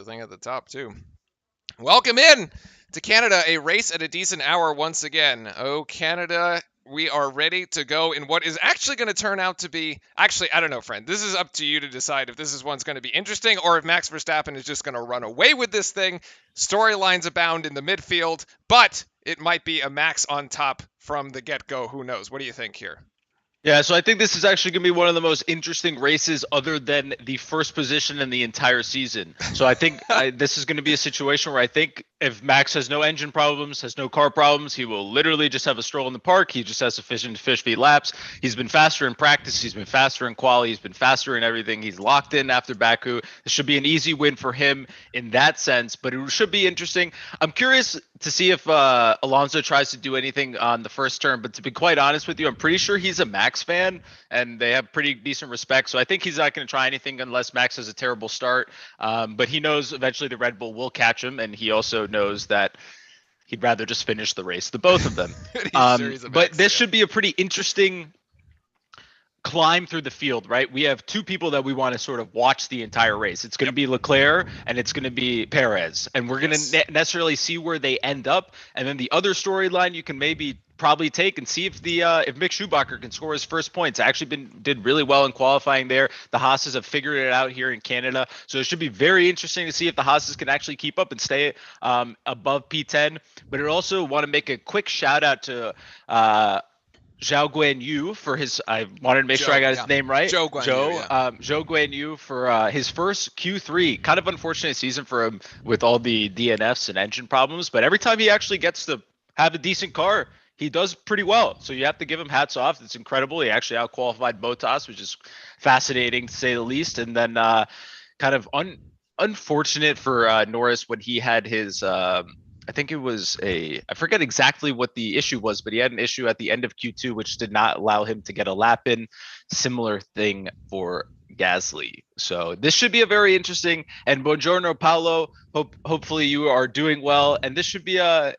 the thing at the top too. Welcome in to Canada, a race at a decent hour once again. Oh, Canada, we are ready to go in what is actually going to turn out to be. Actually, I don't know, friend. This is up to you to decide if this is one's going to be interesting or if Max Verstappen is just going to run away with this thing. Storylines abound in the midfield, but it might be a Max on top from the get go. Who knows? What do you think here? Yeah, so I think this is actually going to be one of the most interesting races other than the first position in the entire season. So I think this is going to be a situation where I think if Max has no engine problems, has no car problems, he will literally just have a stroll in the park. He just has sufficient fish feed laps. He's been faster in practice. He's been faster in quali. He's been faster in everything. He's locked in after Baku. This should be an easy win for him in that sense, but it should be interesting. I'm curious to see if Alonso tries to do anything on the first turn, but to be quite honest with you, I'm pretty sure he's a Max fan and they have pretty decent respect. So I think he's not going to try anything unless Max has a terrible start. But he knows eventually the Red Bull will catch him, and he also knows that he'd rather just finish the race, the both of them. But this should be a pretty interesting climb through the field, right? We have two people that we want to sort of watch the entire race. It's going to be Leclerc and it's going to be Perez, and we're going to necessarily see where they end up. And then the other storyline you can maybe probably take and see if Mick Schumacher can score his first points. Actually did really well in qualifying there. The Haas's have figured it out here in Canada, so it should be very interesting to see if the Haas's can actually keep up and stay above P10. But I also want to make a quick shout out to Zhao Guan Yu for his. I wanted to make sure I got his name right. Zhou Guan Yu for his first Q3. Kind of unfortunate season for him with all the DNFs and engine problems, but every time he actually gets to have a decent car, he does pretty well. So you have to give him hats off. It's incredible. He actually outqualified Bottas, which is fascinating to say the least. And then kind of unfortunate for Norris when he had his. I think it was I forget exactly what the issue was, but he had an issue at the end of Q2, which did not allow him to get a lap in. Similar thing for Gasly. So this should be a very interesting, and buongiorno, Paolo. Hopefully you are doing well. And this should be I'll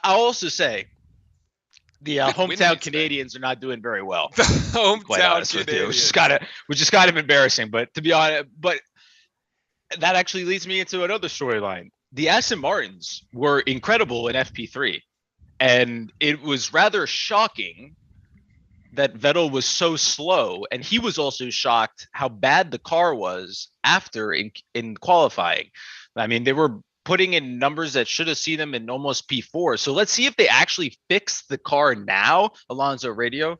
also say the hometown Canadians are not doing very well. The hometown Canadians. Which is kind of embarrassing, but to be honest, but that actually leads me into another storyline. The Aston Martins were incredible in FP3, and it was rather shocking that Vettel was so slow, and he was also shocked how bad the car was after in qualifying. I mean, they were putting in numbers that should have seen them in almost P4. So let's see if they actually fix the car now. Alonso radio.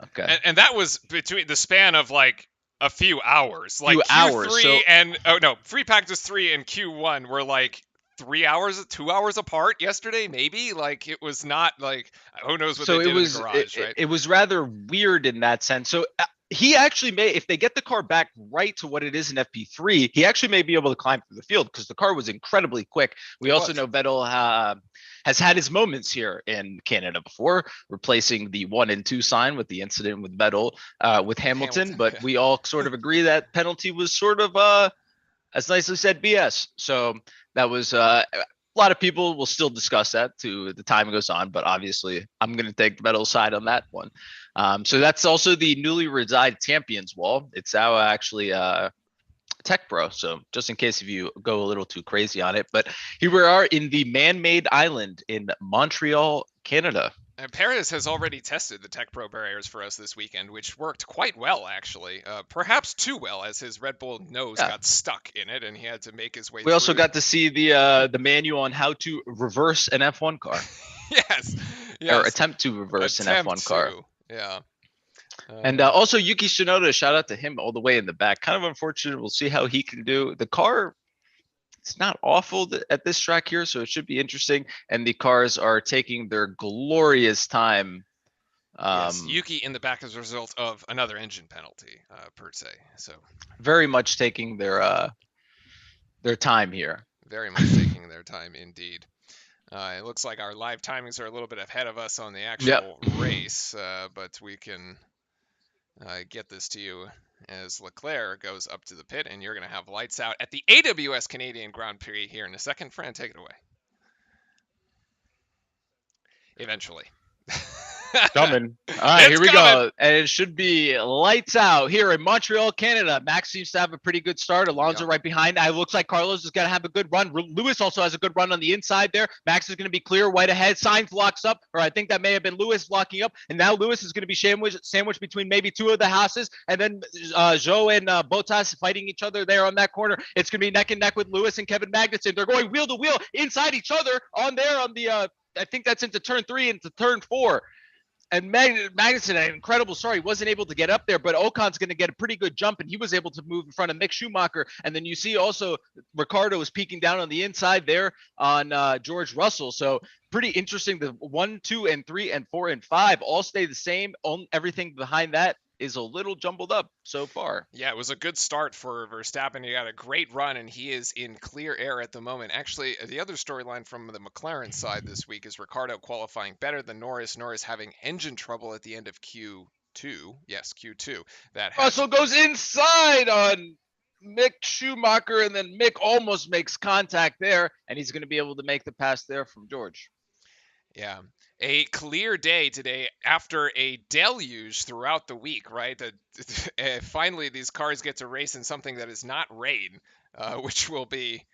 Okay. And that was between the span of like a few hours, like Q3 and free practice 3 and Q1 were like 3 hours, 2 hours apart yesterday, maybe. Like it was not like who knows what they did in the garage, right? It was rather weird in that sense. So he actually may, if they get the car back right to what it is in FP3, he actually may be able to climb through the field because the car was incredibly quick. We also know Vettel has had his moments here in Canada before, replacing the 1 and 2 sign with the incident with Vettel with Hamilton. But we all sort of agree that penalty was sort of, as nicely said, BS. So that was a lot of people will still discuss that to the time goes on, but obviously I'm going to take Vettel's side on that one. So that's also the newly resigned champions wall. It's now actually Tech Pro. So just in case if you go a little too crazy on it, but here we are in the man-made island in Montreal, Canada. And Perez has already tested the Tech Pro barriers for us this weekend, which worked quite well, actually. Perhaps too well, as his Red Bull nose got stuck in it, and he had to make his way through. We also got to see the manual on how to reverse an F1 car. yes. Or attempt to reverse an F1 car. Yeah. And also Yuki Tsunoda, shout out to him all the way in the back. Kind of unfortunate. We'll see how he can do. The car, it's not awful at this track here, so it should be interesting. And the cars are taking their glorious time. Yes, Yuki in the back as a result of another engine penalty, per se. So very much taking their time here. Very much taking their time, indeed. It looks like our live timings are a little bit ahead of us on the actual race, but we can get this to you as Leclerc goes up to the pit, and you're going to have lights out at the AWS Canadian Grand Prix here in a second. Fran, take it away. Eventually. Coming. All right, It's here we coming. go. And it should be lights out here in Montreal, Canada. Max seems to have a pretty good start. Alonso Yep. right behind. It looks like Carlos is going to have a good run. Lewis also has a good run on the inside there. Max is going to be clear, white ahead. Sainz locks up, or I think that may have been Lewis locking up. And now Lewis is going to be sandwiched between maybe two of the houses. And then Zhou and Bottas fighting each other there on that corner. It's going to be neck and neck with Lewis and Kevin Magnussen. They're going wheel to wheel inside each other on the I think that's into turn 3 into turn 4. And Magnussen, an incredible start. He wasn't able to get up there, but Ocon's going to get a pretty good jump, and he was able to move in front of Mick Schumacher. And then you see also Ricardo is peeking down on the inside there on George Russell. So pretty interesting. The 1, 2, and 3, and 4, and 5 all stay the same. Everything behind that is a little jumbled up so far. Yeah, it was a good start for Verstappen. He got a great run, and he is in clear air at the moment. Actually, the other storyline from the McLaren side this week is Ricardo qualifying better than Norris. Norris having engine trouble at the end of Q2. Yes, Q2. That had Russell goes inside on Mick Schumacher, and then Mick almost makes contact there, and he's going to be able to make the pass there from George. Yeah. A clear day today after a deluge throughout the week, right? Finally, these cars get to race in something that is not rain, which will be,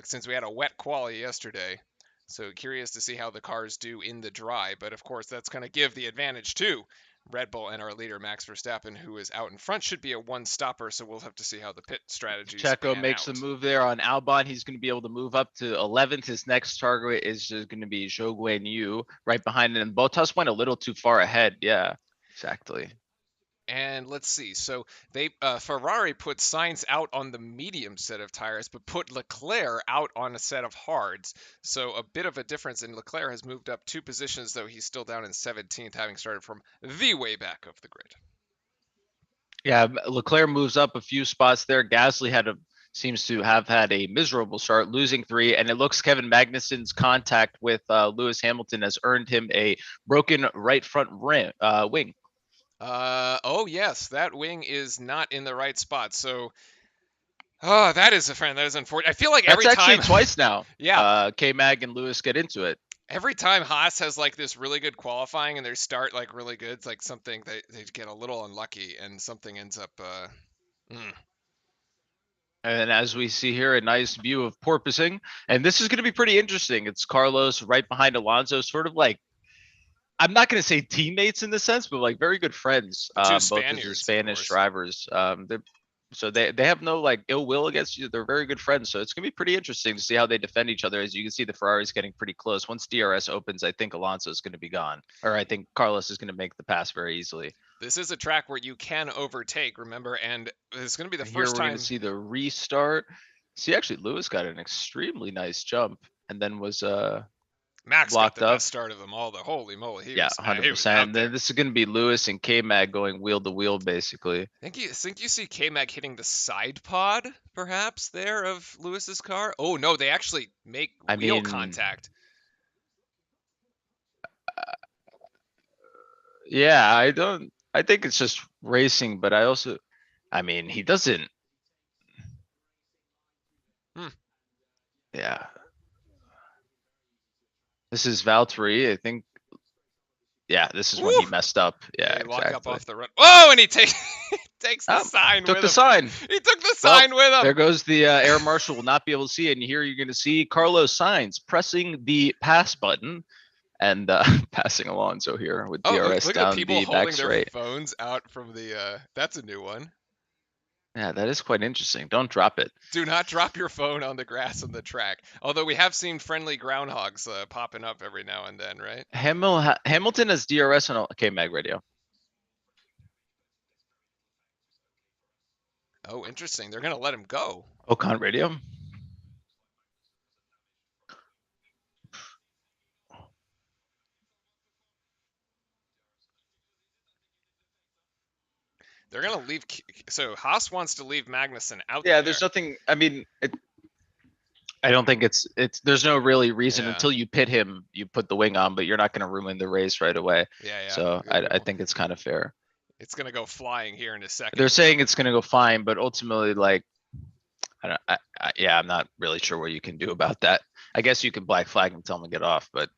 since we had a wet quali yesterday. So curious to see how the cars do in the dry. But of course, that's going to give the advantage to Red Bull and our leader, Max Verstappen, who is out in front, should be a one-stopper. So we'll have to see how the pit strategies Checo pan makes out. the move there on Albon. He's going to be able to move up to 11th. His next target is just going to be Zhou Guanyu right behind him. And Bottas went a little too far ahead. Yeah, exactly. And let's see. So they Ferrari put Sainz out on the medium set of tires, but put Leclerc out on a set of hards. So a bit of a difference. And Leclerc has moved up 2 positions, though he's still down in 17th, having started from the way back of the grid. Yeah, Leclerc moves up a few spots there. Gasly seems to have had a miserable start, losing 3, and it looks Kevin Magnussen's contact with Lewis Hamilton has earned him a broken right front wing. Oh yes, that wing is not in the right spot. So, oh, that is a friend. That is unfortunate. I feel like That's every actually time, twice now. yeah, K Mag and Lewis get into it. every time Haas has like this really good qualifying and they start like really good, it's like something they get a little unlucky and something ends up. And as we see here, a nice view of porpoising. And this is going to be pretty interesting. It's Carlos right behind Alonso, sort of like, I'm not going to say teammates in the sense, but like very good friends, Two both as the Spaniards, of Spanish course. drivers. So they have no like ill will against you. They're very good friends. So it's going to be pretty interesting to see how they defend each other. As you can see, the Ferrari's getting pretty close. Once DRS opens, I think Alonso is going to be gone. Or I think Carlos is going to make the pass very easily. This is a track where you can overtake, remember, and it's going to be the Here first we're time. going to see the restart. See, actually, Lewis got an extremely nice jump and then was Max got locked the up. best start of them all. The holy moly, Yeah, 100%. Then this is going to be Lewis and K Mag going wheel to wheel, basically. Think you see K Mag hitting the side pod, perhaps there of Lewis's car? Oh no, they actually make wheel contact. Yeah, I think it's just racing, but I mean, he doesn't. Yeah. This is Valtteri, I think. Yeah, this is when he messed up. Yeah, he lock exactly. up off the run. Oh, and he takes the sign took with the him. sign. He took the sign with him. There goes the air marshal will not be able to see it. And here you're going to see Carlos Sainz pressing the pass button and passing Alonso here with DRS look down at people the holding back their straight. phones out from the. That's a new one. Yeah, that is quite interesting. Don't drop it. Do not drop your phone on the grass on the track. Although we have seen friendly groundhogs popping up every now and then, right? Hamilton has DRS on K-Mag radio. Oh, interesting. They're going to let him go. Ocon radio. They're going to leave. So Haas wants to leave Magnussen out Yeah, there. there's nothing. I mean, I don't think it's. There's no really reason until you pit him, you put the wing on, but you're not going to ruin the race right away. Yeah. So I think it's kind of fair. It's going to go flying here in a second. They're saying it's going to go fine, but ultimately, like, I'm not really sure what you can do about that. I guess you can black flag and tell them to get off, but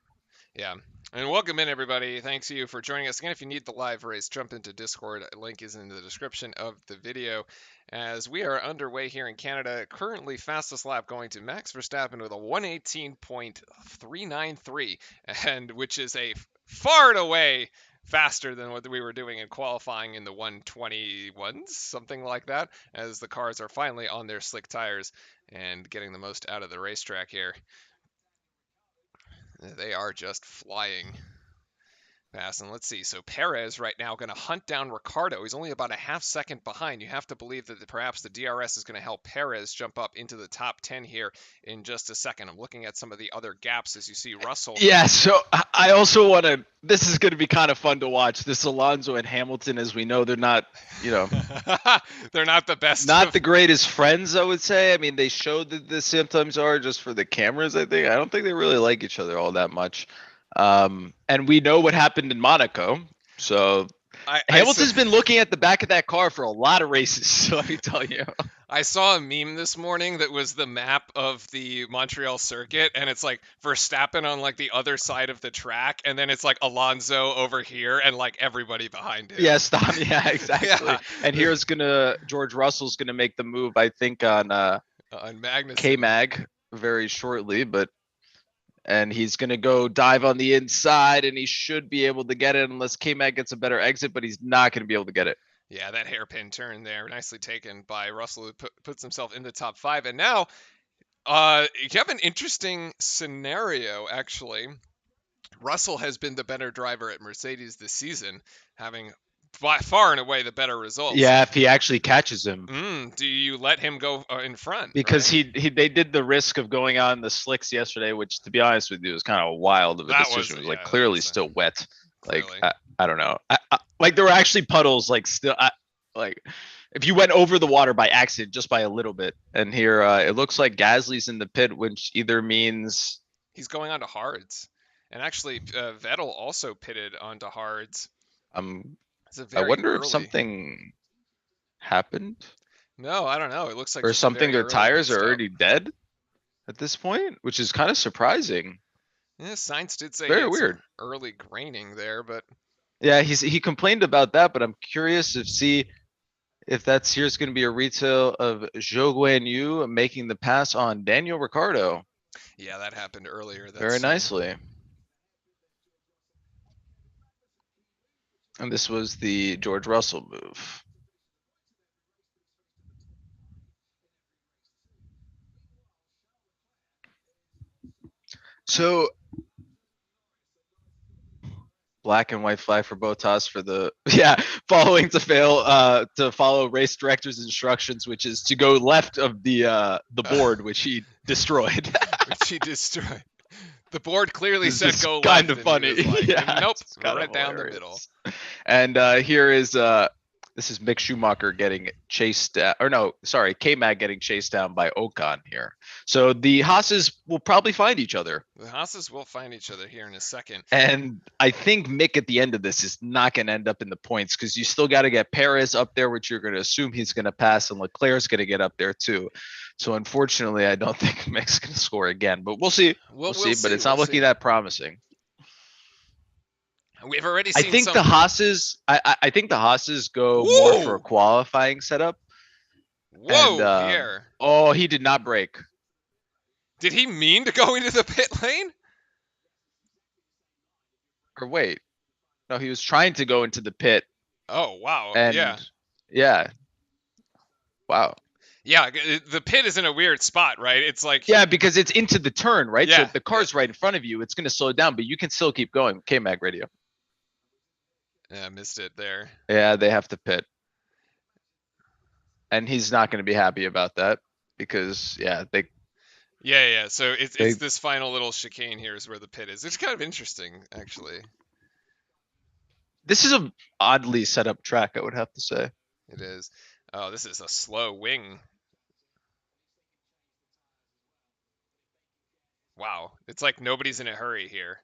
yeah. And welcome in, everybody. Thanks to you for joining us. Again, if you need the live race, jump into Discord. Link is in the description of the video. As we are underway here in Canada, currently fastest lap going to Max Verstappen with a 118.393, and which is a far and away faster than what we were doing in qualifying in the 121s, something like that, as the cars are finally on their slick tires and getting the most out of the racetrack here. They are just flying fast. And let's see. So Perez right now going to hunt down Ricardo. He's only about a half second behind. You have to believe that perhaps the DRS is going to help Perez jump up into the top 10 here in just a second. I'm looking at some of the other gaps as you see Russell. Yeah, so I also want to. This is going to be kind of fun to watch. This Alonso and Hamilton, as we know, they're not, they're not the best. not the greatest friends, I would say. I mean, they showed that they sometimes are just for the cameras, I think. I don't think they really like each other all that much. And we know what happened in Monaco. So Hamilton's been looking at the back of that car for a lot of races, so let me tell you. I saw a meme this morning that was the map of the Montreal circuit, and it's like Verstappen on like the other side of the track, and then it's like Alonso over here, and like everybody behind him. Yeah, stop. Yeah, exactly. Yeah. And here's George Russell's gonna make the move, I think, on Magnussen. K-Mag very shortly, and he's gonna go dive on the inside, and he should be able to get it unless K-Mag gets a better exit, but he's not gonna be able to get it. Yeah, that hairpin turn there, nicely taken by Russell, who puts himself in the top 5. And now, you have an interesting scenario, actually. Russell has been the better driver at Mercedes this season, having by far and away the better results. Yeah, if he actually catches him. Do you let him go in front? Because right? they did the risk of going on the slicks yesterday, which, to be honest with you, was kind of wild of a decision. It was like clearly still wet. Clearly. Like I don't know. Like there were actually puddles. Like still, like if you went over the water by accident, just by a little bit. And here it looks like Gasly's in the pit, which either means he's going on to hards. And actually, Vettel also pitted onto hards. I wonder if something happened. No, I don't know. It looks like or something. Their tires are already dead at this point, which is kind of surprising. Yeah, Sainz did say very weird early graining there, but yeah, he complained about that. But I'm curious to see if here's going to be a retail of Zhou Guanyu making the pass on Daniel Ricciardo. Yeah, that happened earlier. Very nicely. And this was the George Russell move. So black and white flag for Bottas for the following to follow race director's instructions, which is to go left of the board, which he destroyed. The board clearly said go left. Kind of funny. Like, nope, right down the middle. And here is this is Mick Schumacher getting chased, K-Mag getting chased down by Ocon here. So the Haas's will probably find each other. The Haas's will find each other here in a second. And I think Mick at the end of this is not going to end up in the points because you still got to get Perez up there, which you're going to assume he's going to pass, and Leclerc's going to get up there too. So unfortunately, I don't think Mick's going to score again, but we'll see. We'll see, but it's not looking that promising. We've already seen I think the Haas's go more for a qualifying setup. Whoa, Pierre. Oh, he did not brake. Did he mean to go into the pit lane? Or wait. No, he was trying to go into the pit. Oh, wow. And yeah. Wow. Yeah, the pit is in a weird spot, right? It's like because it's into the turn, right? Yeah. So if the car's right in front of you, it's going to slow down, but you can still keep going. K-Mag radio. Yeah, missed it there. Yeah, they have to pit. And he's not going to be happy about that because, they... Yeah. So it's this final little chicane here is where the pit is. It's kind of interesting, actually. This is a oddly set up track, I would have to say. It is. Oh, this is a slow wing. Wow. It's like nobody's in a hurry here.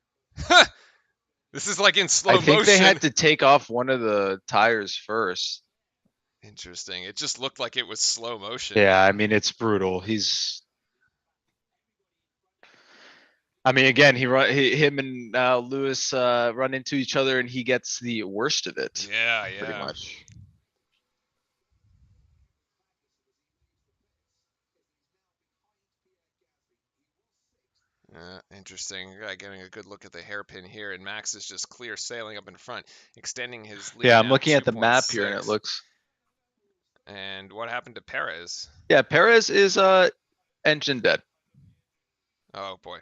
This is like in slow motion. I think they had to take off one of the tires first. Interesting. It just looked like it was slow motion. Yeah, I mean, it's brutal. I mean, again, him and Lewis run into each other, and he gets the worst of it, Yeah, pretty yeah. much. Interesting. Getting a good look at the hairpin here, and Max is just clear sailing up in front, extending his lead Yeah, I'm now looking at the map here, and it 2.6. looks. And what happened to Perez? Yeah, Perez is engine dead. Oh boy.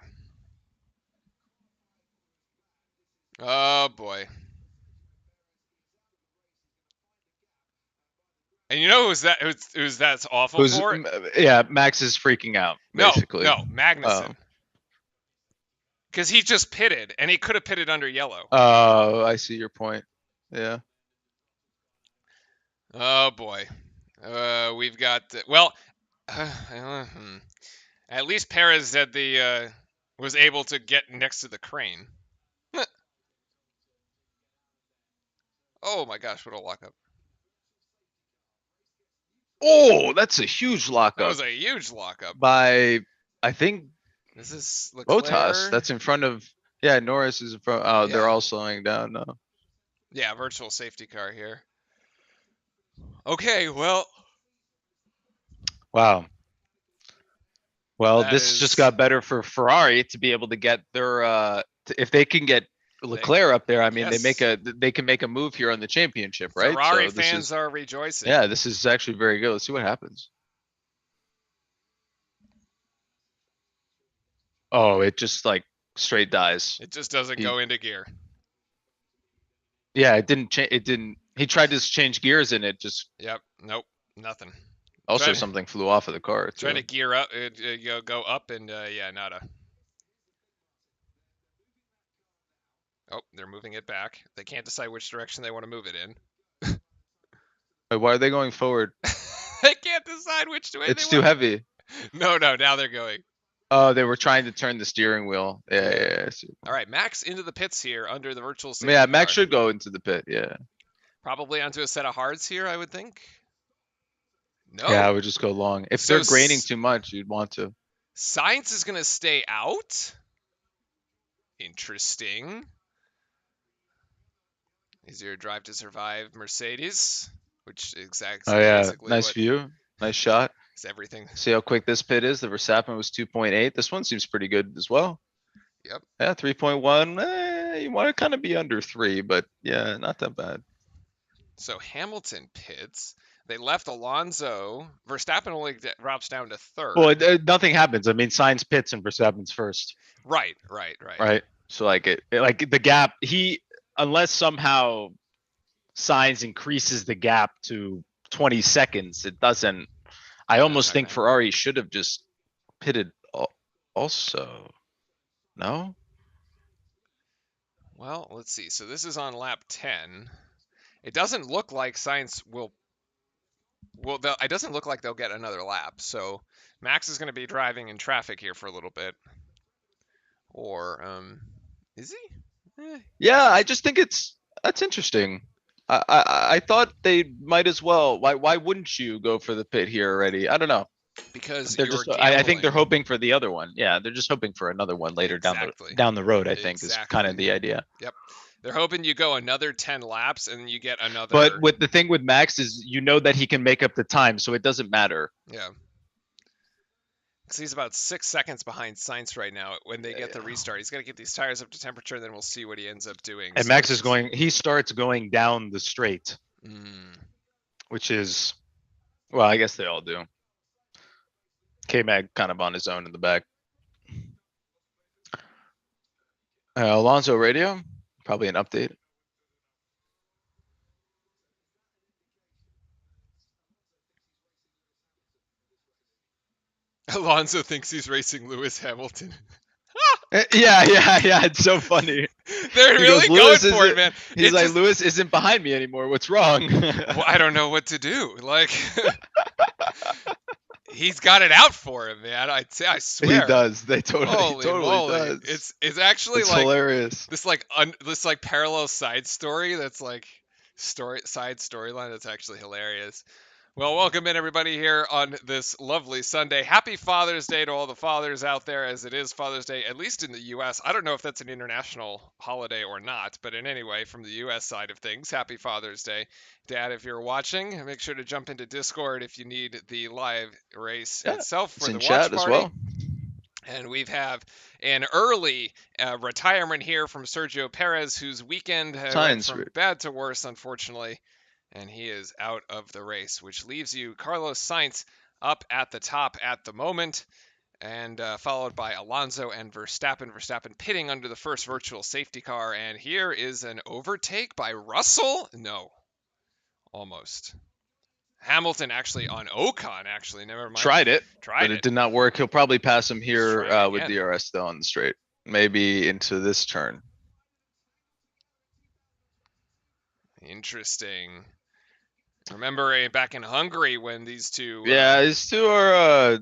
Oh boy. And you know who's that's awful Who's for? yeah, Max is freaking out No, basically. no, Magnuson. Um, Because he just pitted, and he could have pitted under yellow. oh, I see your point. Yeah. Oh boy. We've got well. At least Perez had the was able to get next to the crane. Oh my gosh, what a lockup! Oh, that's a huge That lockup was a huge lockup. by, I think, This is Botas. Leclerc. That's in front of. Yeah, Norris is in front. Oh, they're Yeah, all slowing down now. yeah, virtual safety car here. Okay, well, Wow. Well, that this just is got better for Ferrari to be able to get their if they can get they. Leclerc up there, I mean Yes, they can make a move here on the championship, right? Ferrari So this fans is are rejoicing. yeah, this is actually very good. Let's see what happens. Oh, it just like straight dies. It just doesn't He go into gear. yeah, it didn't change. It didn't. He tried to change gears and it just Yep. Nope. Nothing. also Trying something flew off of the car trying to too. gear up, go up, and yeah, nada. Oh, they're moving it back. They can't decide which direction they want to move it in. Wait, why are they going forward? They can't decide which way they It's too want. heavy. No, no. Now they're going. Oh, they were trying to turn the steering wheel. Yeah, yeah, Yeah. yeah, I see. All right, Max into the pits here under the virtual Yeah, safety Max car. should go into the pit. Yeah. Probably onto a set of hards here, I would think. Yeah, I No. would just go long. If So they're graining too much, you'd want to. Science is going to stay out. Interesting. Is your drive to survive Mercedes? Which exactly Oh yeah, basically nice what view, nice shot. is everything. See how quick this pit is. The Verstappen was 2.8. This one seems pretty good as well. Yep. Yeah, 3.1. You want to kind of be under three, but yeah, not that bad. So Hamilton pits. They left Alonso. Verstappen only drops down to Well, third. nothing happens. I mean, Sainz pits and Verstappen's first, Right, right, right. right? So like like the gap. Unless somehow Sainz increases the gap to 20 seconds, it doesn't. I That's almost not think gonna happen. Ferrari should have just pitted also. No? Well, let's see. So this is on lap 10. It doesn't look like Science will. Well, it doesn't look like they'll get another lap. So Max is going to be driving in traffic here for a little bit. Or is he? Yeah, I just think that's interesting. I thought they might as well. Why wouldn't you go for the pit here already? I don't know. Because They're you're just I think they're gambling. hoping for the other one. Yeah, they're just hoping for another one later Exactly. down the road, I think is kind Exactly. of the idea. Yep. They're hoping you go another 10 laps and you get But another. with the thing with Max is you know that he can make up the time, so it doesn't matter. Yeah. Because he's about 6 seconds behind Science right now when they get the restart. He's got to get these tires up to temperature, and then we'll see what he ends up doing. And So Max it's is just. going he starts going down the straight, Mm. which is well, I guess they all do. K-Mag kind of on his own in the back. Alonso radio, probably an update. Alonso thinks he's racing Lewis Hamilton. Yeah, yeah, yeah. It's so funny. They're He goes, really going Lewis for it, isn't. man. He's It like, just. Lewis isn't behind me anymore. What's wrong? Well, I don't know what to do. Like, he's got it out for him, man. I He swear. does. He Holy totally moly! does. It's actually It's like hilarious. this like parallel side story that's like side storyline that's actually hilarious. Well, welcome in everybody here on this lovely Sunday. Happy Father's Day to all the fathers out there, as it is Father's Day, at least in the U.S. I don't know if that's an international holiday or not, but in any way, from the U.S. side of things, happy Father's Day. Dad, if you're watching, make sure to jump into Discord if you need the live race Yeah, itself it's for in the watch chat as party. well. And we have an early retirement here from Sergio Perez, whose weekend went Science. from bad to worse, unfortunately, and he is out of the race, which leaves you Carlos Sainz up at the top at the moment, and followed by Alonso and Verstappen. Verstappen pitting under the first virtual safety car, and here is an overtake by Russell. No, almost. Hamilton actually on Ocon. Actually, never mind. Tried it, but Tried it it. did not work. He'll probably pass him He's here trying with again. DRS though on the straight. Maybe into this turn. Interesting. Remember back in Hungary when these two. Yeah, these two are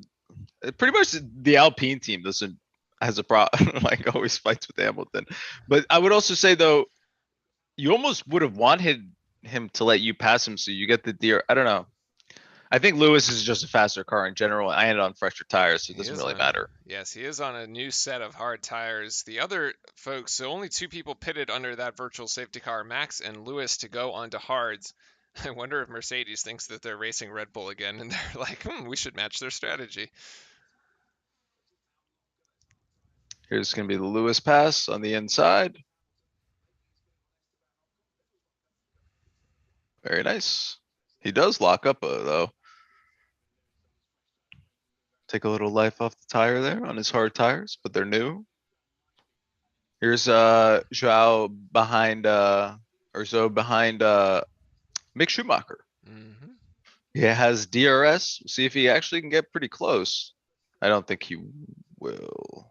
pretty much the Alpine team doesn't has a problem like always fights with Hamilton. But I would also say though, you almost would have wanted him to let you pass him so you get the DR. I don't know. I think Lewis is just a faster car in general. I ended on fresher tires, so it He doesn't is really on. matter. Yes, he is on a new set of hard tires. The other folks, so only two people pitted under that virtual safety car, Max and Lewis, to go onto hards. I wonder if Mercedes thinks that they're racing Red Bull again, and they're like, we should match their strategy. Here's going to be the Lewis pass on the inside. Very nice. He does lock up though. Take a little life off the tire there on his hard tires, but they're new. Here's Joao behind or Zoe behind Mick Schumacher. Mm-hmm. He has DRS. See if he actually can get pretty close. I don't think he will.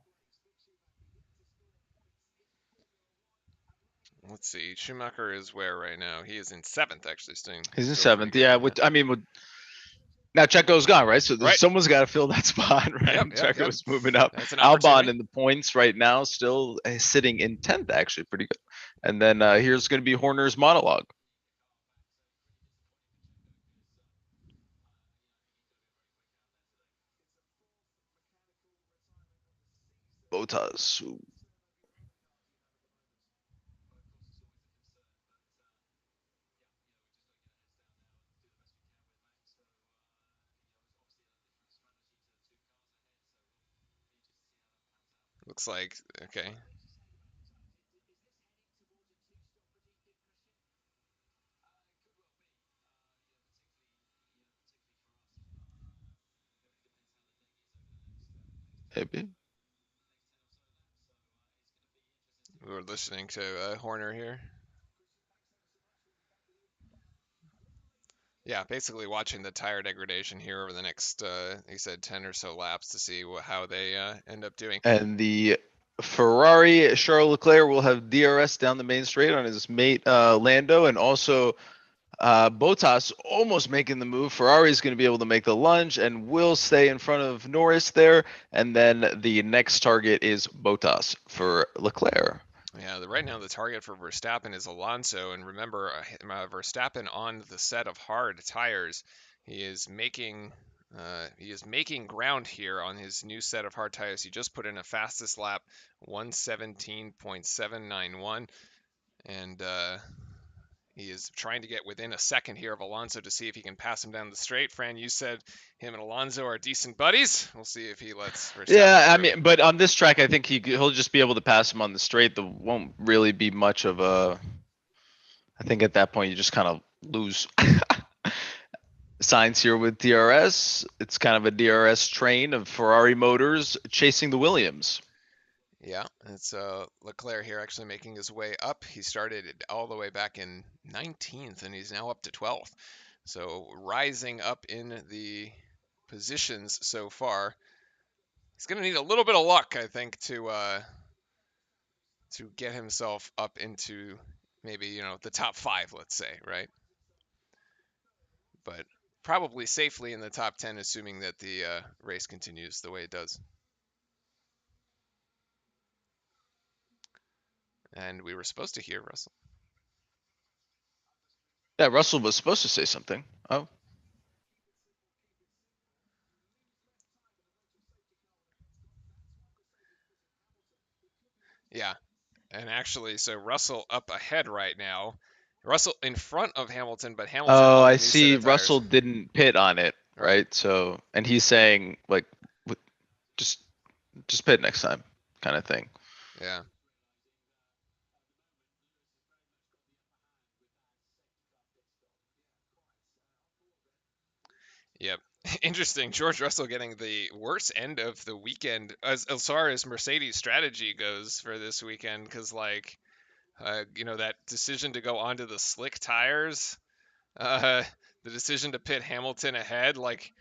Let's see. Schumacher is where right now? He is in seventh, actually, staying He's in still pretty seventh. good Yeah, on that. I mean, now Checo's gone, right? So Right. someone's got to fill that spot, right? Yep. Checo's moving up. That's an Albon opportunity. in the points right now, still sitting in 10th, actually, pretty good. And then here's going to be Horner's monologue. Bottas. Ooh. Looks like okay. Maybe. We're listening to Horner here. Yeah, basically watching the tire degradation here over the next, he said 10 or so laps to see how they end up doing. And the Ferrari Charles Leclerc will have DRS down the main straight on his mate Lando, and also Bottas almost making the move. Ferrari is going to be able to make the lunge and will stay in front of Norris there. And then the next target is Bottas for Leclerc. Yeah, right now the target for Verstappen is Alonso, and remember, Verstappen on the set of hard tires, he is making ground here on his new set of hard tires. He just put in a fastest lap, 117.791, and he is trying to get within a second here of Alonso to see if he can pass him down the straight. Fran, you said him and Alonso are decent buddies. We'll see if he lets Verstappen Yeah, I through. mean, but on this track, I think he'll just be able to pass him on the straight. There won't really be much of a. I think at that point you just kind of lose. Signs here with DRS. It's kind of a DRS train of Ferrari motors chasing the Williams. Yeah, it's Leclerc here actually making his way up. He started all the way back in 19th and he's now up to 12th. So rising up in the positions so far. He's going to need a little bit of luck, I think, to get himself up into maybe, the top 5, let's say, right? But probably safely in the top 10 assuming that the race continues the way it does. And we were supposed to hear Russell. Yeah, Russell was supposed to say something. Oh, Yeah, and actually, so Russell up ahead right now. Russell in front of Hamilton, but Hamilton Oh, on I the new set see. of tires. Russell didn't pit on it, Right. right? So, and he's saying like, w- just just pit next time, kind of thing. Yeah. Yep. Interesting. George Russell getting the worst end of the weekend as far as Mercedes strategy goes for this weekend, because that decision to go onto the slick tires, uh, the decision to pit Hamilton ahead, like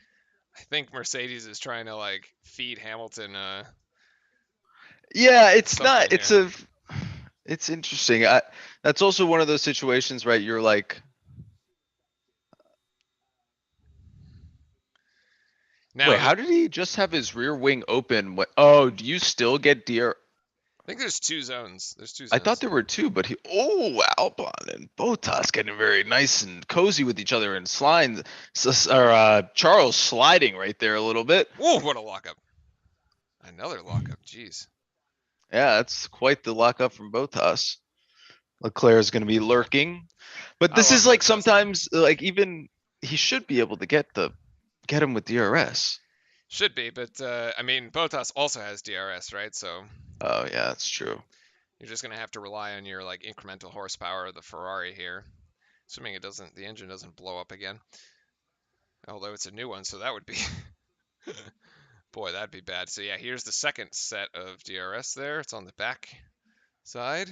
I think Mercedes is trying to like feed Hamilton Yeah, it's not. something here. It's interesting. That's also one of those situations, right? You're like, Now, wait, how did he just have his rear wing open? Oh, do you still get DR? I think there's two zones. There's two I thought zones. there were two, but Albon and Bottas getting very nice and cozy with each other and sliding, or Charles sliding right there a little bit. Whoa, what a lockup! Another lockup. Jeez. Yeah, that's quite the lockup from Bottas. Leclerc is going to be lurking, but I this love is like Bottas though. sometimes like even he should be able to get him with DRS. Should be, but I mean, Bottas also has DRS, right? So Oh yeah, that's true. you're just gonna have to rely on your like incremental horsepower of the Ferrari here, assuming the engine doesn't blow up again. Although it's a new one, so that would be, boy, that'd be bad. So yeah, here's the second set of DRS there. It's on the back side.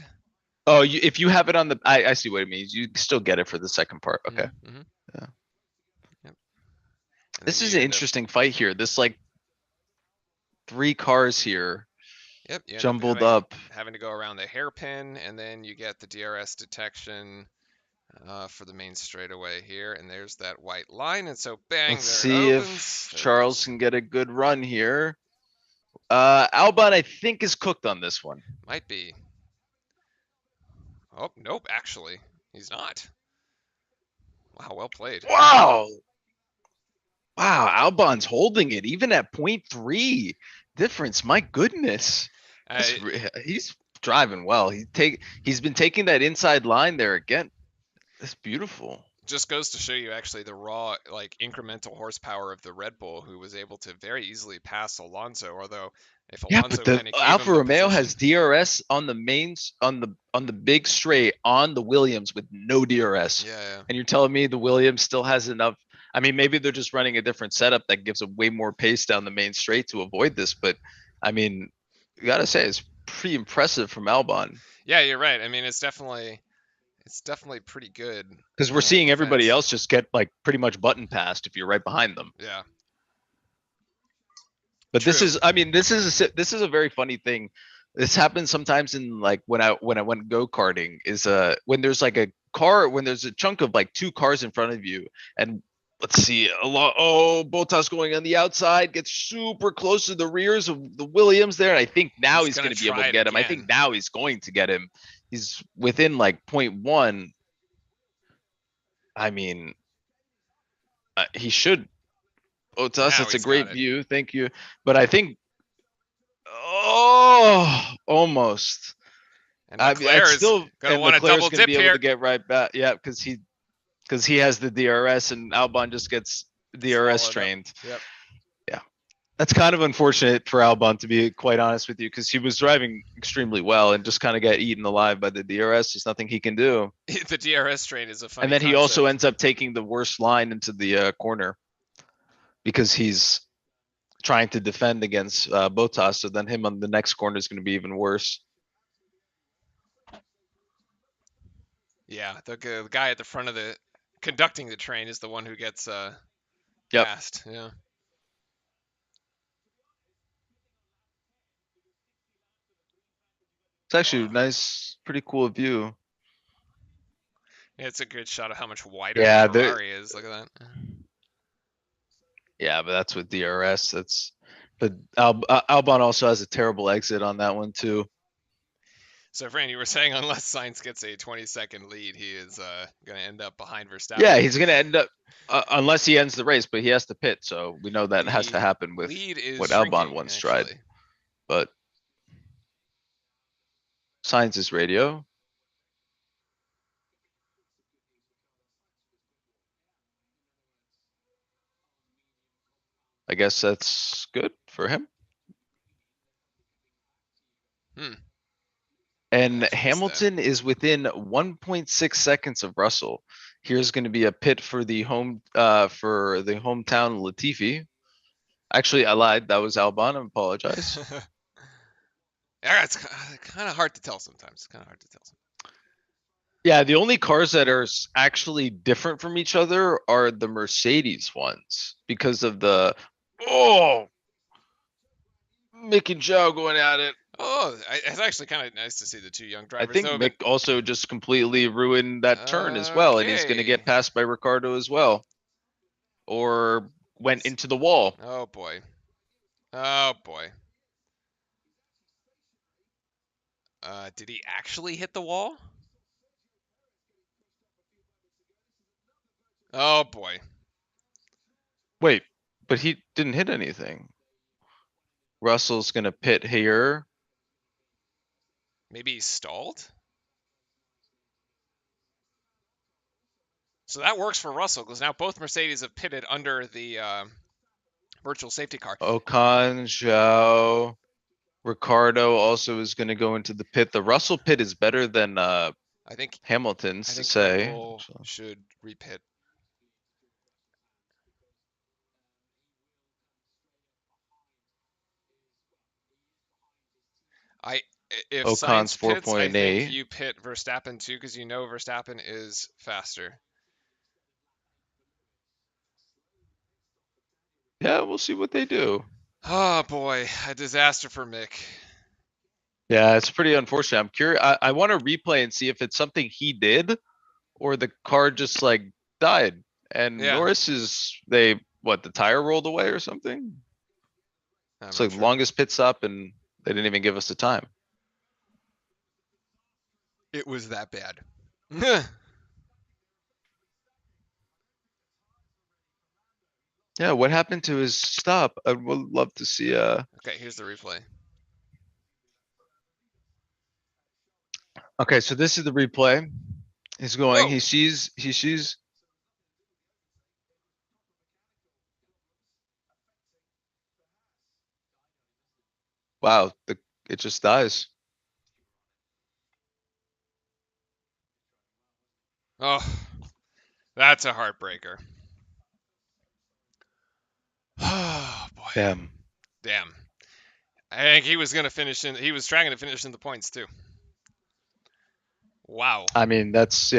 Oh, if you have it on the, I see what it means. You still get it for the second part. Okay. Mm-hmm, mm-hmm. Yeah. Yep. And then This is you an end up, interesting fight here. This like three cars here yep, you end up jumbled having up. having to go around the hairpin, and then you get the DRS detection for the main straightaway here, and there's that white line, and so bang, Let's there it see opens. if There it Charles goes. can get a good run here. Albon, I think, is cooked on this one. Might be. Oh, nope, actually, he's not. Wow, well played. Wow. Wow, Albon's holding it even at 0.3 difference. My goodness. Uh, He's driving well. He's been taking that inside line there again. That's beautiful. just goes to show you actually the raw like incremental horsepower of the Red Bull, who was able to very easily pass Alonso. Although if Yeah, but Alonso the kind of gave him Alfa the Romeo position, has DRS on the mains on the big straight on the Williams with no DRS. yeah, And you're telling me the Williams still has enough. I mean, maybe they're just running a different setup that gives them way more pace down the main straight to avoid this, but I mean, you got to say it's pretty impressive from Albon yeah, you're right. I mean, it's definitely pretty good because we're seeing everybody defense. else just get like pretty much button passed if you're right behind them. Yeah, But this true. is, I mean, this is a very funny thing. This happens sometimes in like when I went go karting is when there's like a car when there's a chunk of like two cars in front of you and let's see a lot. Oh, Bottas going on the outside gets super close to the rears of the Williams there, and I think now He's he's gonna going to be able try to it get him. I again. think now he's going to get him. He's within like point one. I mean, he should. Bottas, Now that's a he's got great it. view. Thank you. But I think oh, almost. And I mean, it's Leclerc is still, gonna and want a Leclerc's double going to dip be able here. to get right back. Yeah, because he has the DRS, and Albon just gets DRS Swallowed up. trained. Yep. Yeah, that's kind of unfortunate for Albon, to be quite honest with you, because he was driving extremely well and just kind of got eaten alive by the DRS. There's nothing he can do. The DRS train is a And funny then he also concept. ends up taking the worst line into the corner because he's trying to defend against Bottas. So then him on the next corner is going to be even worse. Yeah, the guy at the front of the conducting the train is the one who gets Yep. passed. Yeah. It's actually a Wow. nice, pretty cool view. Yeah, it's a good shot of how much wider the Yeah, the Ferrari is. Look at that. yeah, but that's with DRS. That's but Albon also has a terrible exit on that one too. So, Fran, you were saying unless Sainz gets a 20-second lead, he is going to end up behind Yeah, Verstappen. he's gonna end up unless he ends the race, but he has to pit, so we know that has to The happen with lead is what Albon shrinking, once tried. actually. But Sainz's radio. I guess that's good for him. Hmm. And I just missed that. Hamilton is within 1.6 seconds of Russell. Here's going to be a pit for the hometown Latifi. Actually, I lied. That was Albon. I apologize. Yeah, it's kind of hard to tell sometimes. It's kind of hard to tell. Yeah, the only cars that are actually different from each other are the Mercedes ones because of the Mick and Joe going at it. Oh, it's actually kind of nice to see the two young I drivers. think Though, but Mick also just completely ruined that turn as well, and he's going to okay. get passed by Ricardo as well, or went into the wall. Oh boy. Oh boy. Did he actually hit the wall? Oh boy. Wait, but he didn't hit anything. Russell's going to pit here. Maybe he stalled? So that works for Russell because now both Mercedes have pitted under the virtual safety car. Ocon, Zhao, Ricardo also is going to go into the pit. The Russell pit is better than I think Hamilton's to Red say. Bull So. should repit. I if Ocon's Science pits, I think 4.8. you pit Verstappen too because you know Verstappen is faster. Yeah, we'll see what they do. Oh boy, a disaster for Mick. Yeah, it's pretty unfortunate. I'm curious. I want to replay and see if it's something he did or the car just like died. And Yeah, Norris is the tire rolled away or something? I'm It's not like sure. longest pit stop and they didn't even give us the time. It was that bad. Yeah, what happened to his stop? I would love to see Okay, here's the replay. Okay, so this is the replay. He's going, Whoa. he sees wow, it just dies. Oh, that's a heartbreaker. Oh boy. Damn. Damn. I think he was gonna finish in. He was trying to finish in the points too. Wow. I mean, that's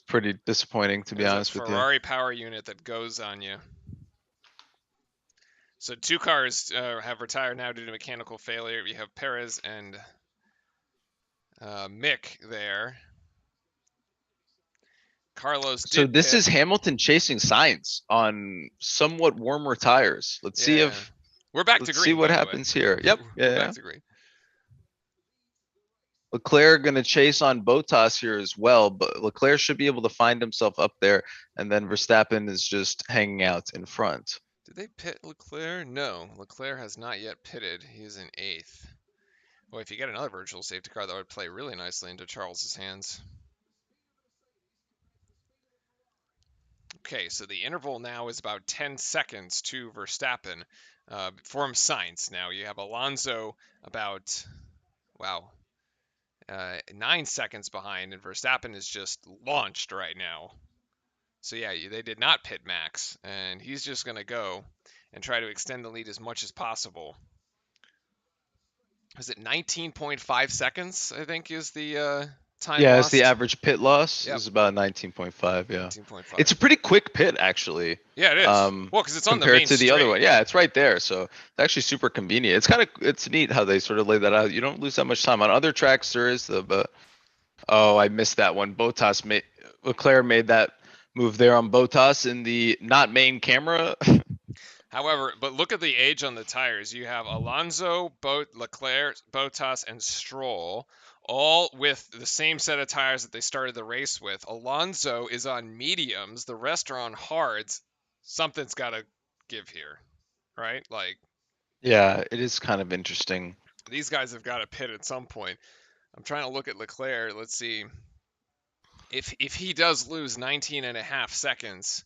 pretty disappointing to be There's a honest with you. Ferrari power unit that goes on you. So two cars have retired now due to mechanical failure. You have Perez and Mick there. Carlos So did this pit. is Hamilton chasing Sainz on somewhat warmer tires. Yeah. We're back to Let's see green, what by the way. happens here. Yep. We're Yeah. back Yeah. to green. Leclerc going to chase on Bottas here as well, but Leclerc should be able to find himself up there, and then Verstappen is just hanging out in front. Did they pit Leclerc? No, Leclerc has not yet pitted. He's in eighth. Well, if you get another virtual safety car, that would play really nicely into Charles's hands. Okay, so the interval now is about 10 seconds to Verstappen from Sainz. Now you have Alonso about, wow, 9 seconds behind, and Verstappen is just launched right now. So yeah, they did not pit Max, and he's just going to go and try to extend the lead as much as possible. Is it 19.5 seconds? I think is the time Yeah, it's the lost. average pit loss Yep, is about 19.5. Yeah, 19.5. it's a pretty quick pit actually. Yeah, it is. Well, because it's on the Compared main to the other straight. one. Yeah, it's right there. So it's actually super convenient. It's neat how they sort of lay that out. You don't lose that much time on other tracks. There is but oh, I missed that one. Leclerc made that move there on Bottas in the not main camera. However, but look at the age on the tires. You have Alonso, Leclerc, Bottas, and Stroll, all with the same set of tires that they started the race with. Alonso is on mediums, the rest are on hards. Something's got to give here, right? Like, Yeah, it is kind of interesting. these guys have got to pit at some point. I'm trying to look at Leclerc. Let's see if he does lose 19 and a half seconds.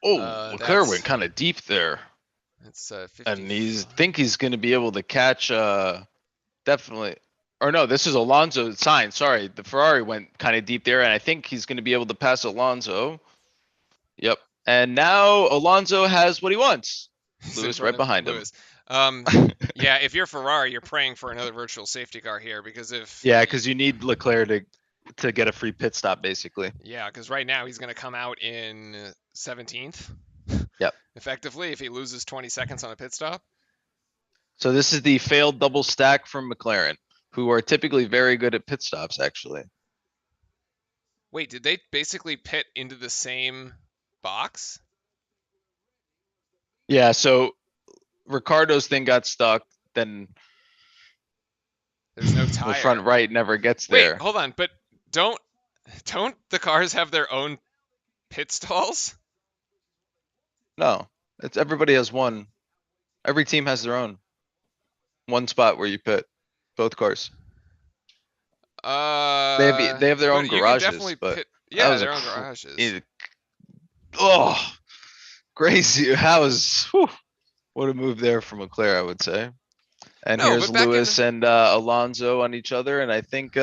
Oh, Leclerc went That's kind of deep there, it's and 55. he's going to be able to catch definitely. Or no, this is Alonso's sign. Sorry, the Ferrari went kind of deep there, and I think he's going to be able to pass Alonso. Yep. And now Alonso has what he wants. He's in Lewis front right of behind him. Lewis. Yeah, if you're Ferrari, you're praying for another virtual safety car here because if Yeah, because you need Leclerc to get a free pit stop, basically. yeah, because right now he's going to come out in 17th, Yep. effectively, if he loses 20 seconds on a pit stop. So this is the failed double stack from McLaren, who are typically very good at pit stops, actually. Wait, did they basically pit into the same box? Yeah, so Ricardo's thing got stuck, then There's no the front tire. right never gets Wait, there. hold on, but don't don't the cars have their own pit stalls? No, it's everybody has one. Every team has their own one spot where you pit both cars. They have their own But you can garages, definitely but pit. that Yeah, was their own garages. oh crazy. How was whew, what a move there from Leclerc, I would say. And No, here's but back in Lewis and Alonso on each other, and I think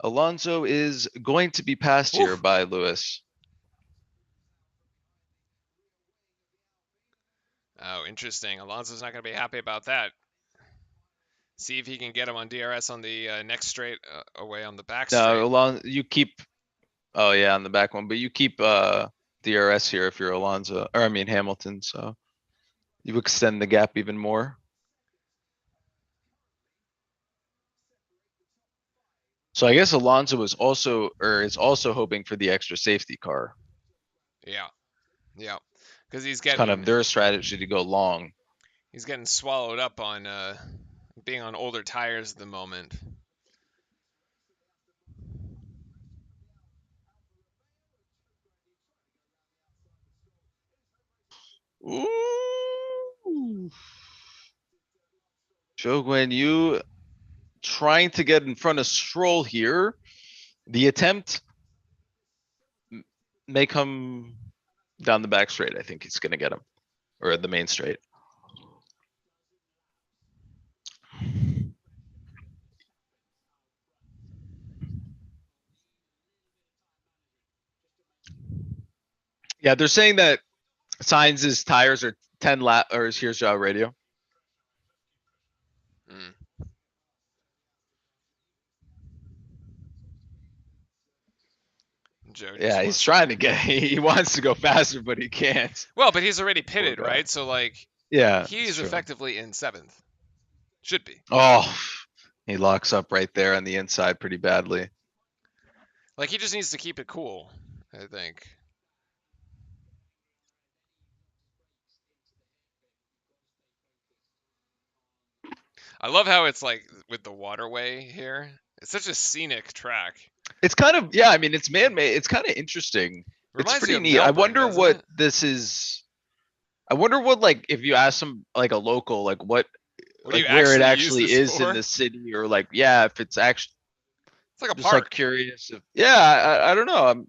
Alonso is going to be passed whew. here by Lewis. Oh, interesting. Alonso's not going to be happy about that. See if he can get him on DRS on the next straight away on the back No, straight. Alonso, you keep. Oh yeah, on the back one, but you keep DRS here if you're Alonso, or I mean Hamilton. So you extend the gap even more. So I guess Alonso was also, or is also hoping for the extra safety car. Yeah, yeah, because It's kind of their strategy to go long. he's getting swallowed up on being on older tires at the moment. Ooh. Joe Guan Yu trying to get in front of Stroll here. The attempt may come down the back straight. I think he's going to get him, or the main straight. Yeah, they're saying that Sainz's tires are 10 lap, or here's your radio. Mm. Joe just Yeah, he's wants. trying to get, he wants to go faster, but he can't. Well, but he's already Poor pitted, guy. right? So like Yeah, he it's is true. effectively in seventh. Should be. Oh, he locks up right there on the inside pretty badly. Like he just needs to keep it cool, I think. I love how it's like with the waterway here. It's such a scenic track. It's kind of, yeah, I mean, it's man-made. It's kind of interesting. It's Reminds you pretty of neat. I Melbourne, wonder doesn't what it? this is. I wonder what, like, if you ask some, like, a local, like, what, What do you like, where it actually use actually this is in for? the city, or like, yeah, if it's actually It's like a just like park. curious. If, yeah, I don't know.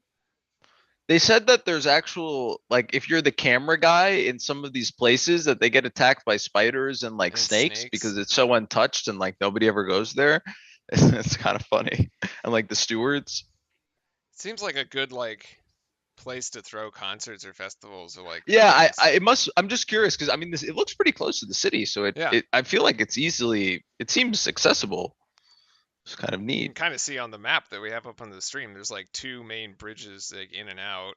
They said that there's actual, like, if you're the camera guy in some of these places, that they get attacked by spiders and like And snakes snakes. because it's so untouched and like nobody ever goes there. It's kind of funny. And like the stewards. Seems like a good like place to throw concerts or festivals or like Yeah, things. it must. I'm just curious because I mean, this, it looks pretty close to the city, so Yeah. I feel like it's easily. It seems accessible. It's kind of You neat. can kind of see on the map that we have up on the stream. There's like two main bridges like in and out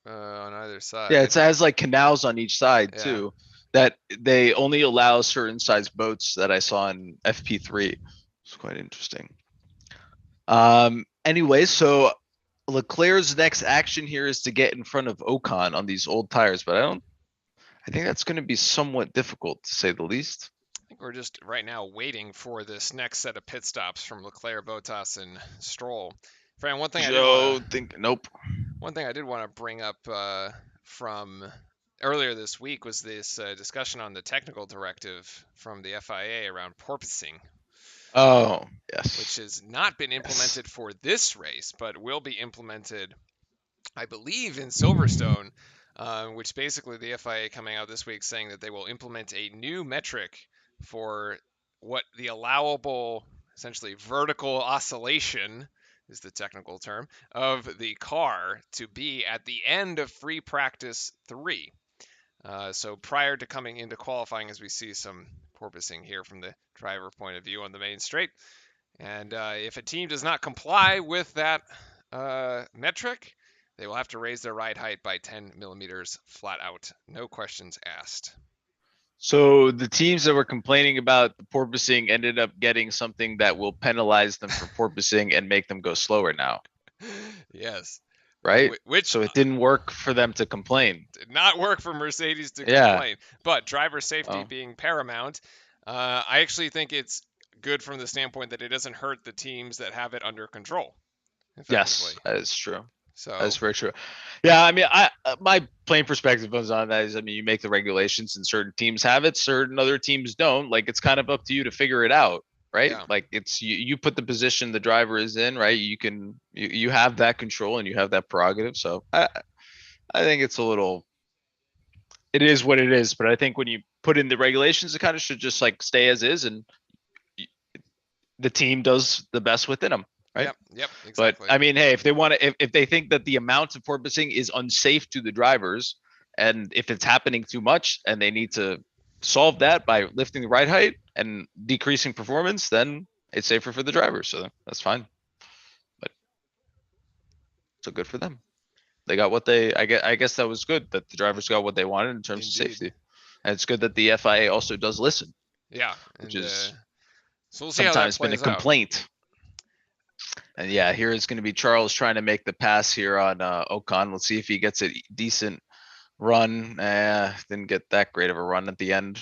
on either Yeah, side. it has like canals on each side Yeah. too. That they only allow certain size boats that I saw in FP3. It's quite interesting. Anyway, so Leclerc's next action here is to get in front of Ocon on these old tires, but I think that's going to be somewhat difficult to say the least. I think we're just right now waiting for this next set of pit stops from Leclerc, Bottas, and Stroll. Fran, Joe, think nope. one thing I did want to bring up from earlier this week was this discussion on the technical directive from the FIA around porpoising. Oh, which yes. has not been Yes. implemented for this race, but will be implemented, I believe, in Silverstone, which basically the FIA coming out this week saying that they will implement a new metric for what the allowable, essentially vertical oscillation is the technical term, of the car to be at the end of free practice 3. So prior to coming into qualifying, as we see some porpoising here from the driver point of view on the main straight, and if a team does not comply with that metric, they will have to raise their ride height by 10 millimeters flat out. No questions asked. So the teams that were complaining about the porpoising ended up getting something that will penalize them for porpoising and make them go slower now, Yes. right? Which So it didn't work for them to complain. did not work for Mercedes to Yeah. complain. But driver safety Oh, being paramount, I actually think it's good from the standpoint that it doesn't hurt the teams that have it under control, yes, effectively. that is true. That is So, very true. Yeah, I mean, I my plain perspective on that is, I mean, you make the regulations, and certain teams have it, certain other teams don't. Like, it's kind of up to you to figure it out, right? yeah. Like, it's you put the position the driver is in, right? You have that control and you have that prerogative. So I think it's a little, it is what it is. But I think when you put in the regulations, it kind of should just like stay as is, and the team does the best within them, right? Yep, But exactly. I mean, hey, if they want to, if they think that the amount of porpoising is unsafe to the drivers, and if it's happening too much, and they need to solve that by lifting the ride height and decreasing performance, then it's safer for the drivers. So that's fine. But so good for them. They got what they. I guess that was good that the drivers got what they wanted in terms of Indeed. safety, and it's good that the FIA also does listen, Yeah, which and is so we'll see how that sometimes been a plays out. complaint. And yeah, here is going to be Charles trying to make the pass here on Ocon. Let's see if he gets a decent run. Didn't get that great of a run at the end.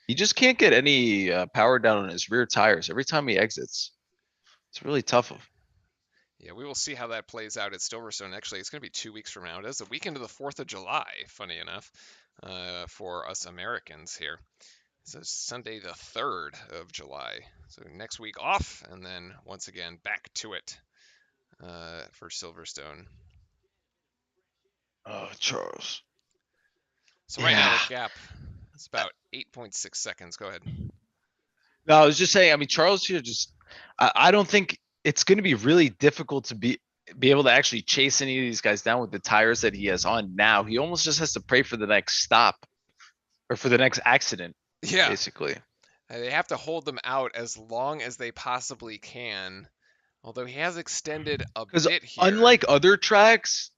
He just can't get any power down on his rear tires every time he exits. It's really tough. Yeah, we will see how that plays out at Silverstone. Actually, it's going to be 2 weeks from now. It is the weekend of the 4th of July, funny enough, for us Americans here. So Sunday, the 3rd of July. So next week off, and then once again back to it for Silverstone. Oh, Charles. So right now the Yeah. gap is about 8.6 seconds. Go ahead. No, I was just saying. I mean, Charles here just. I don't think it's going to be really difficult to be able to actually chase any of these guys down with the tires that he has on now. He almost just has to pray for the next stop or for the next accident, Yeah, basically. they have to hold them out as long as they possibly can. Although he has extended a Because bit here. unlike other tracks,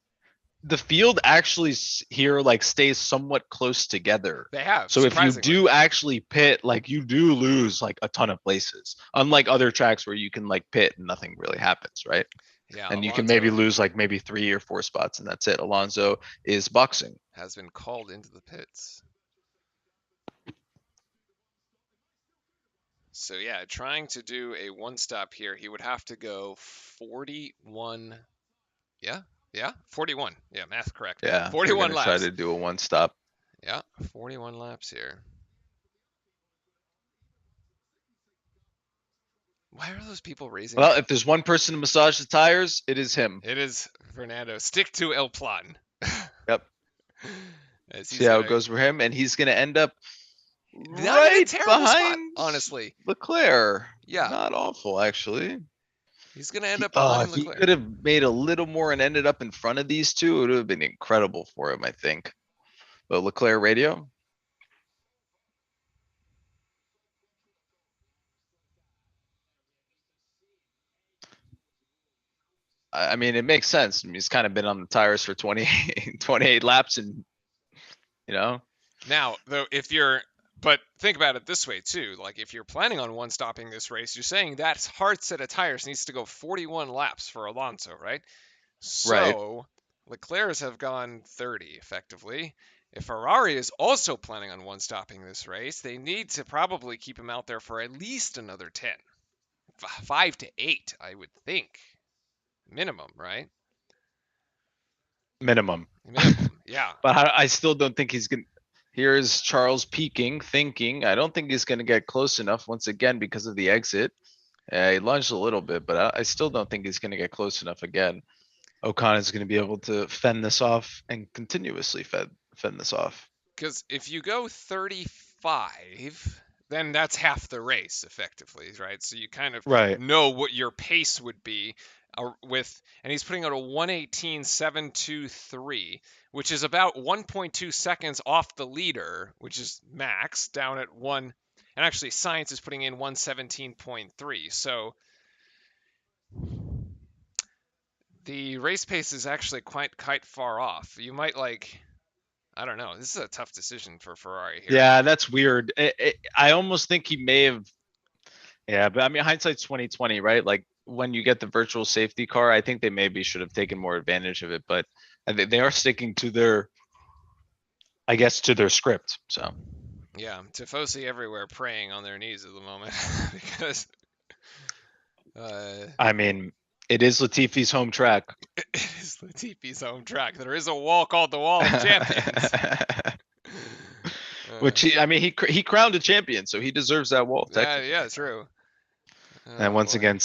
the field actually here like stays somewhat close together. They have, So if you surprisingly. do actually pit, like you do lose like a ton of places. Unlike other tracks where you can like pit and nothing really happens, right? Yeah, And you can maybe Alonso lose like maybe 3 or 4 spots and that's it. Alonso is boxing. has been called into the pits. So yeah, trying to do a one stop here, he would have to go 41. Yeah, yeah, 41. Yeah, math correct. Yeah, they're 41 gonna try laps. to do a one stop. Yeah, 41 laps here. Why are those people raising Well, their? if there's one person to massage the tires, it is him. It is Fernando. Stick to El Plan. Yep. As See he's how it gonna, goes for him, and he's gonna end up not in a right terrible spot, behind honestly. Leclerc. Yeah, Not awful, actually. he's gonna end up If behind he Leclerc. could have made a little more and ended up in front of these two, it would have been incredible for him, I think. But Leclerc radio, I mean, it makes sense. I mean, he's kind of been on the tires for 28 laps, and you know, Now, though, if you're, but think about it this way too. Like, if you're planning on one stopping this race, you're saying that hard set of tires needs to go 41 laps for Alonso, right? right? So Leclerc's have gone 30 effectively. If Ferrari is also planning on one stopping this race, they need to probably keep him out there for at least another 10, 5 to 8, I would think, minimum, right? Minimum. Minimum, yeah. But I still don't think he's gonna. Here's Charles peeking, thinking. I don't think he's going to get close enough once again because of the exit. He lunged a little bit, but I still don't think he's going to get close enough again. Ocon is going to be able to fend this off and continuously fend this off. Because if you go 35, then that's half the race effectively, right? So you kind of Right. know what your pace would be and he's putting out a 118.723, which is about 1.2 seconds off the leader, which is Max down at one. And actually, Science is putting in 117.3. So the race pace is actually quite far off. You might I don't know. This is a tough decision for Ferrari here. Yeah, that's weird. I almost think he may have. Yeah, but I mean, hindsight's 2020, right? Like when you get the virtual safety car, I think they maybe should have taken more advantage of it, but they are sticking to their, I guess, to their script. So Yeah, Tifosi everywhere praying on their knees at the moment because uh, I mean, it is Latifi's home track. it is Latifi's home track. There is a wall called the Wall of Champions. Which I mean, he crowned a champion, so he deserves that wall technically. Yeah, true. And Oh once boy. again,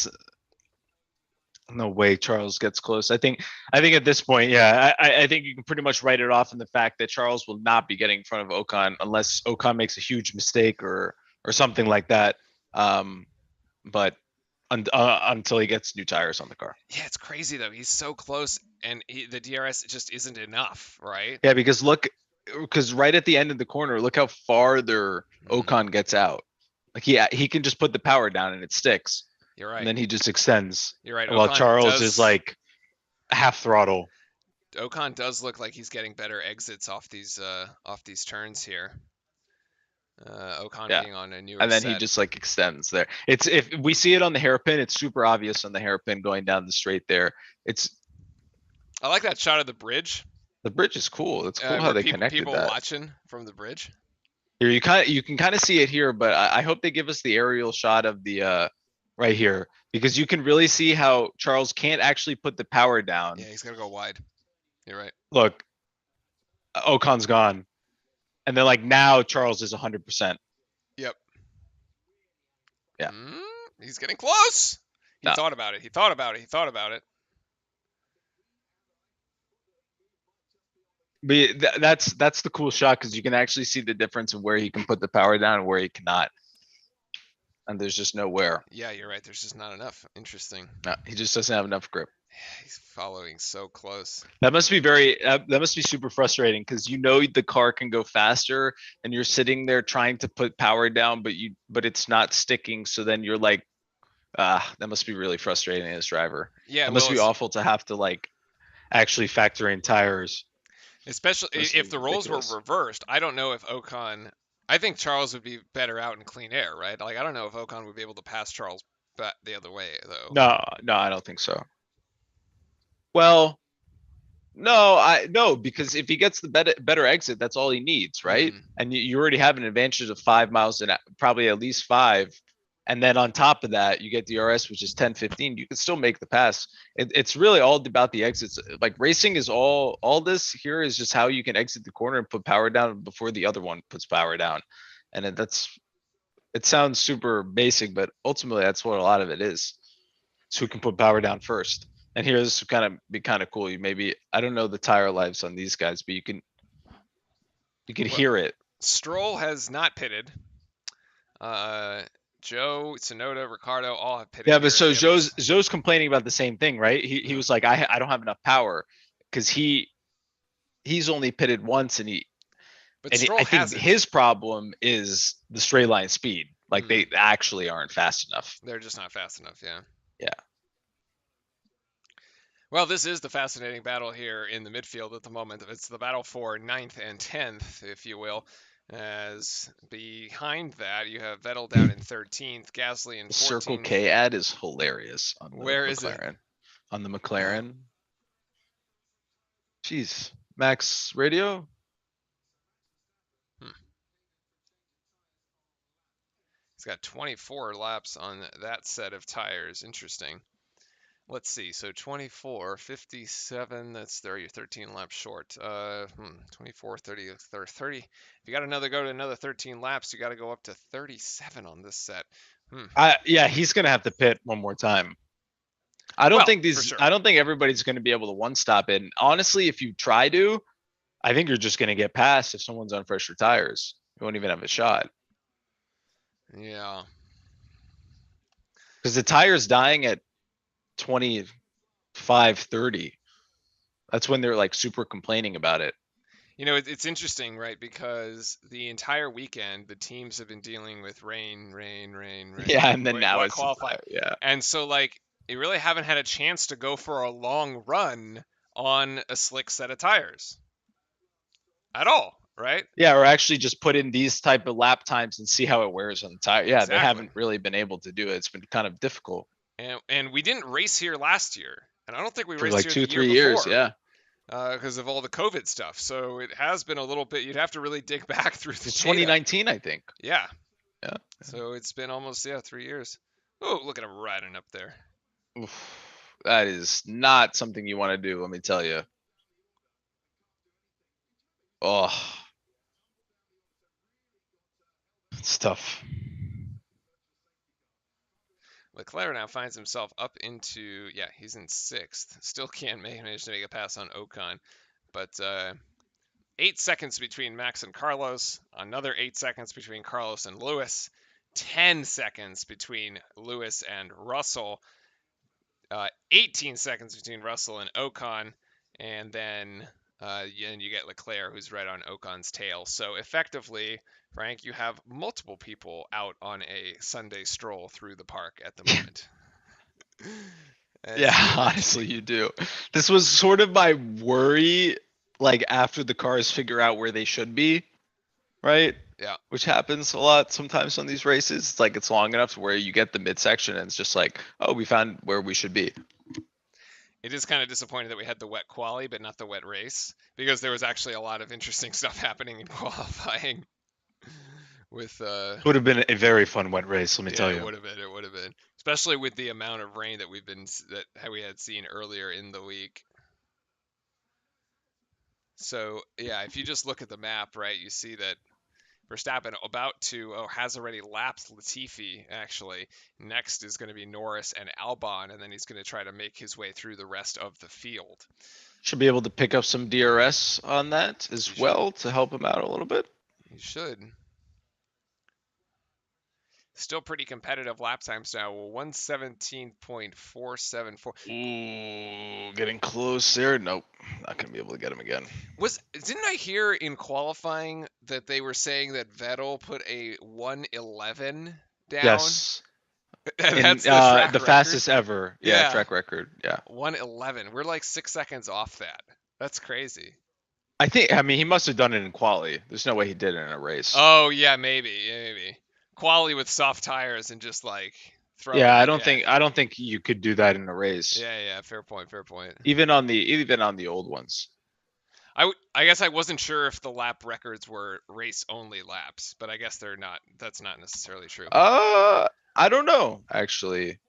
no way Charles gets close. I think at this point, yeah, I think you can pretty much write it off in the fact that Charles will not be getting in front of Ocon unless Ocon makes a huge mistake or something like that. Um, but until he gets new tires on the car. Yeah, it's crazy though. He's so close, and the DRS just isn't enough, right? Yeah, because right at the end of the corner, look how farther Ocon gets out. Like he can just put the power down and it sticks, You're and right. then he just extends. You're right. While Charles is like half throttle. Ocon does look like he's getting better exits off these turns here. Ocon Yeah. being on a newer And then he set. just like extends there. It's if we see it on the hairpin, it's super obvious on the hairpin going down the straight there. It's I like that shot of the bridge, the bridge is cool. It's cool how where they people connected people that. watching from the bridge. Here you can kind of see it here, but I hope they give us the aerial shot of the right here because you can really see how Charles can't actually put the power down. Yeah, he's gonna go wide. You're right. Look, Ocon's gone, and then like now Charles is 100%. Yep. Yeah. He's getting close. He No. thought about it. He thought about it. He thought about it. But that's the cool shot because you can actually see the difference in where he can put the power down and where he cannot. And there's just nowhere. Yeah, you're right. There's just not enough. Interesting. No, he just doesn't have enough grip. He's following so close. That must be that must be super frustrating because you know the car can go faster and you're sitting there trying to put power down, but it's not sticking. So then you're like, that must be really frustrating as driver. Yeah, It must be it's awful to have to like actually factor in tires. especially if the roles were Ridiculous. reversed. I don't know if Ocon. I think Charles would be better out in clean air, right? Like I don't know if Ocon would be able to pass Charles back the other way though. No, I don't think so. Well, no, because if he gets the better exit, that's all he needs, right? Mm. And you already have an advantage of 5 miles and probably at least 5. And then on top of that, you get DRS, which is 10, 15. You can still make the pass. It's really all about the exits. Like racing is all this here is just how you can exit the corner and put power down before the other one puts power down. And it sounds super basic, but ultimately that's what a lot of it is. So who can put power down first? And here's kind of be kind of cool. You maybe I don't know the tire lives on these guys, but you can hear it. Stroll has not pitted. Joe, Tsunoda, Ricardo all have pitted Yeah, here. but so Joe's complaining about the same thing, right? He was like, I don't have enough power because he's only pitted once, and but Stroll I think hasn't. his problem is the straight line speed. Like they actually aren't fast enough. They're just not fast enough. Yeah. Yeah. Well, this is the fascinating battle here in the midfield at the moment. It's the battle for 9th and 10th, if you will. As behind that, you have Vettel down in 13th, Gasly in 14th. The Circle K ad is hilarious on the Where McLaren. is it? On the McLaren. Jeez, Max Radio. He's got 24 laps on that set of tires. Interesting. Let's see. So 24, 57, that's there. You're 13 laps short. 24, 30, 30. If you got another go to another 13 laps, you got to go up to 37 on this set. Hmm. Yeah, he's gonna have to pit one more time. I don't Well, think for these. sure. I don't think everybody's going to be able to one stop it. And honestly, if you try to, I think you're just going to get passed if someone's on fresher tires. You won't even have a shot Yeah. because the tire's dying at 25, 30. That's when they're like super complaining about it. It's interesting, right? Because the entire weekend, the teams have been dealing with rain, rain, rain, Yeah, rain, and then now wet it's the qualifying. tire. Yeah, And so, like, they really haven't had a chance to go for a long run on a slick set of tires at all, right? yeah, or actually just put in these type of lap times and see how it wears on the tire. Yeah, they Exactly. haven't really been able to do it. It's been kind of difficult And we didn't race here last year, and I don't think we for raced like here the two, year 3 years. before Yeah, because of all the COVID stuff. So it has been a little bit. You'd have to really dig back through the it's data. 2019, I think. Yeah. Yeah. So it's been almost 3 years. Oh, look at him riding up there. Oof, that is not something you want to do. Let me tell you. Oh, it's tough. Leclerc now finds himself up into, yeah, he's in sixth. Still can't manage to make a pass on Ocon, but 8 seconds between Max and Carlos, another 8 seconds between Carlos and Lewis, 10 seconds between Lewis and Russell, 18 seconds between Russell and Ocon, and then you get Leclerc, who's right on Ocon's tail. So effectively, Frank, you have multiple people out on a Sunday stroll through the park at the moment. Yeah, It's really honestly, interesting. you do. This was sort of my worry, like after the cars figure out where they should be, right? Yeah, Which happens a lot sometimes on these races. It's like it's long enough to where you get the midsection and it's just like, oh, we found where we should be. it is kind of disappointing that we had the wet quali, but not the wet race, because there was actually a lot of interesting stuff happening in qualifying with Would have been a very fun wet race, let me yeah, tell it you. would have been. It would have been, especially with the amount of rain that we had seen earlier in the week. So yeah, if you just look at the map, right, you see that Verstappen has already lapped Latifi. Actually, next is going to be Norris and Albon, and then he's going to try to make his way through the rest of the field. Should be able to pick up some DRS on that You as should. well to help him out a little bit. You should. Still pretty competitive lap times now. 117.474. Ooh, getting close there. Nope, not gonna be able to get him again. Didn't I hear in qualifying that they were saying that Vettel put a 111 down? Yes, in That's the track the record. fastest ever. Yeah, Yeah, track record. Yeah, 111. We're like 6 seconds off that. That's crazy. I think. I mean, he must have done it in quali. There's no way he did it in a race. Oh yeah, maybe, yeah, maybe. Quali with soft tires and just like Yeah, throwing I it. don't Yeah, think. I don't think you could do that in a race, yeah, yeah. Fair point. Fair point. even on the old ones. I guess I wasn't sure if the lap records were race only laps, but I guess they're not. That's not necessarily true. I don't know actually.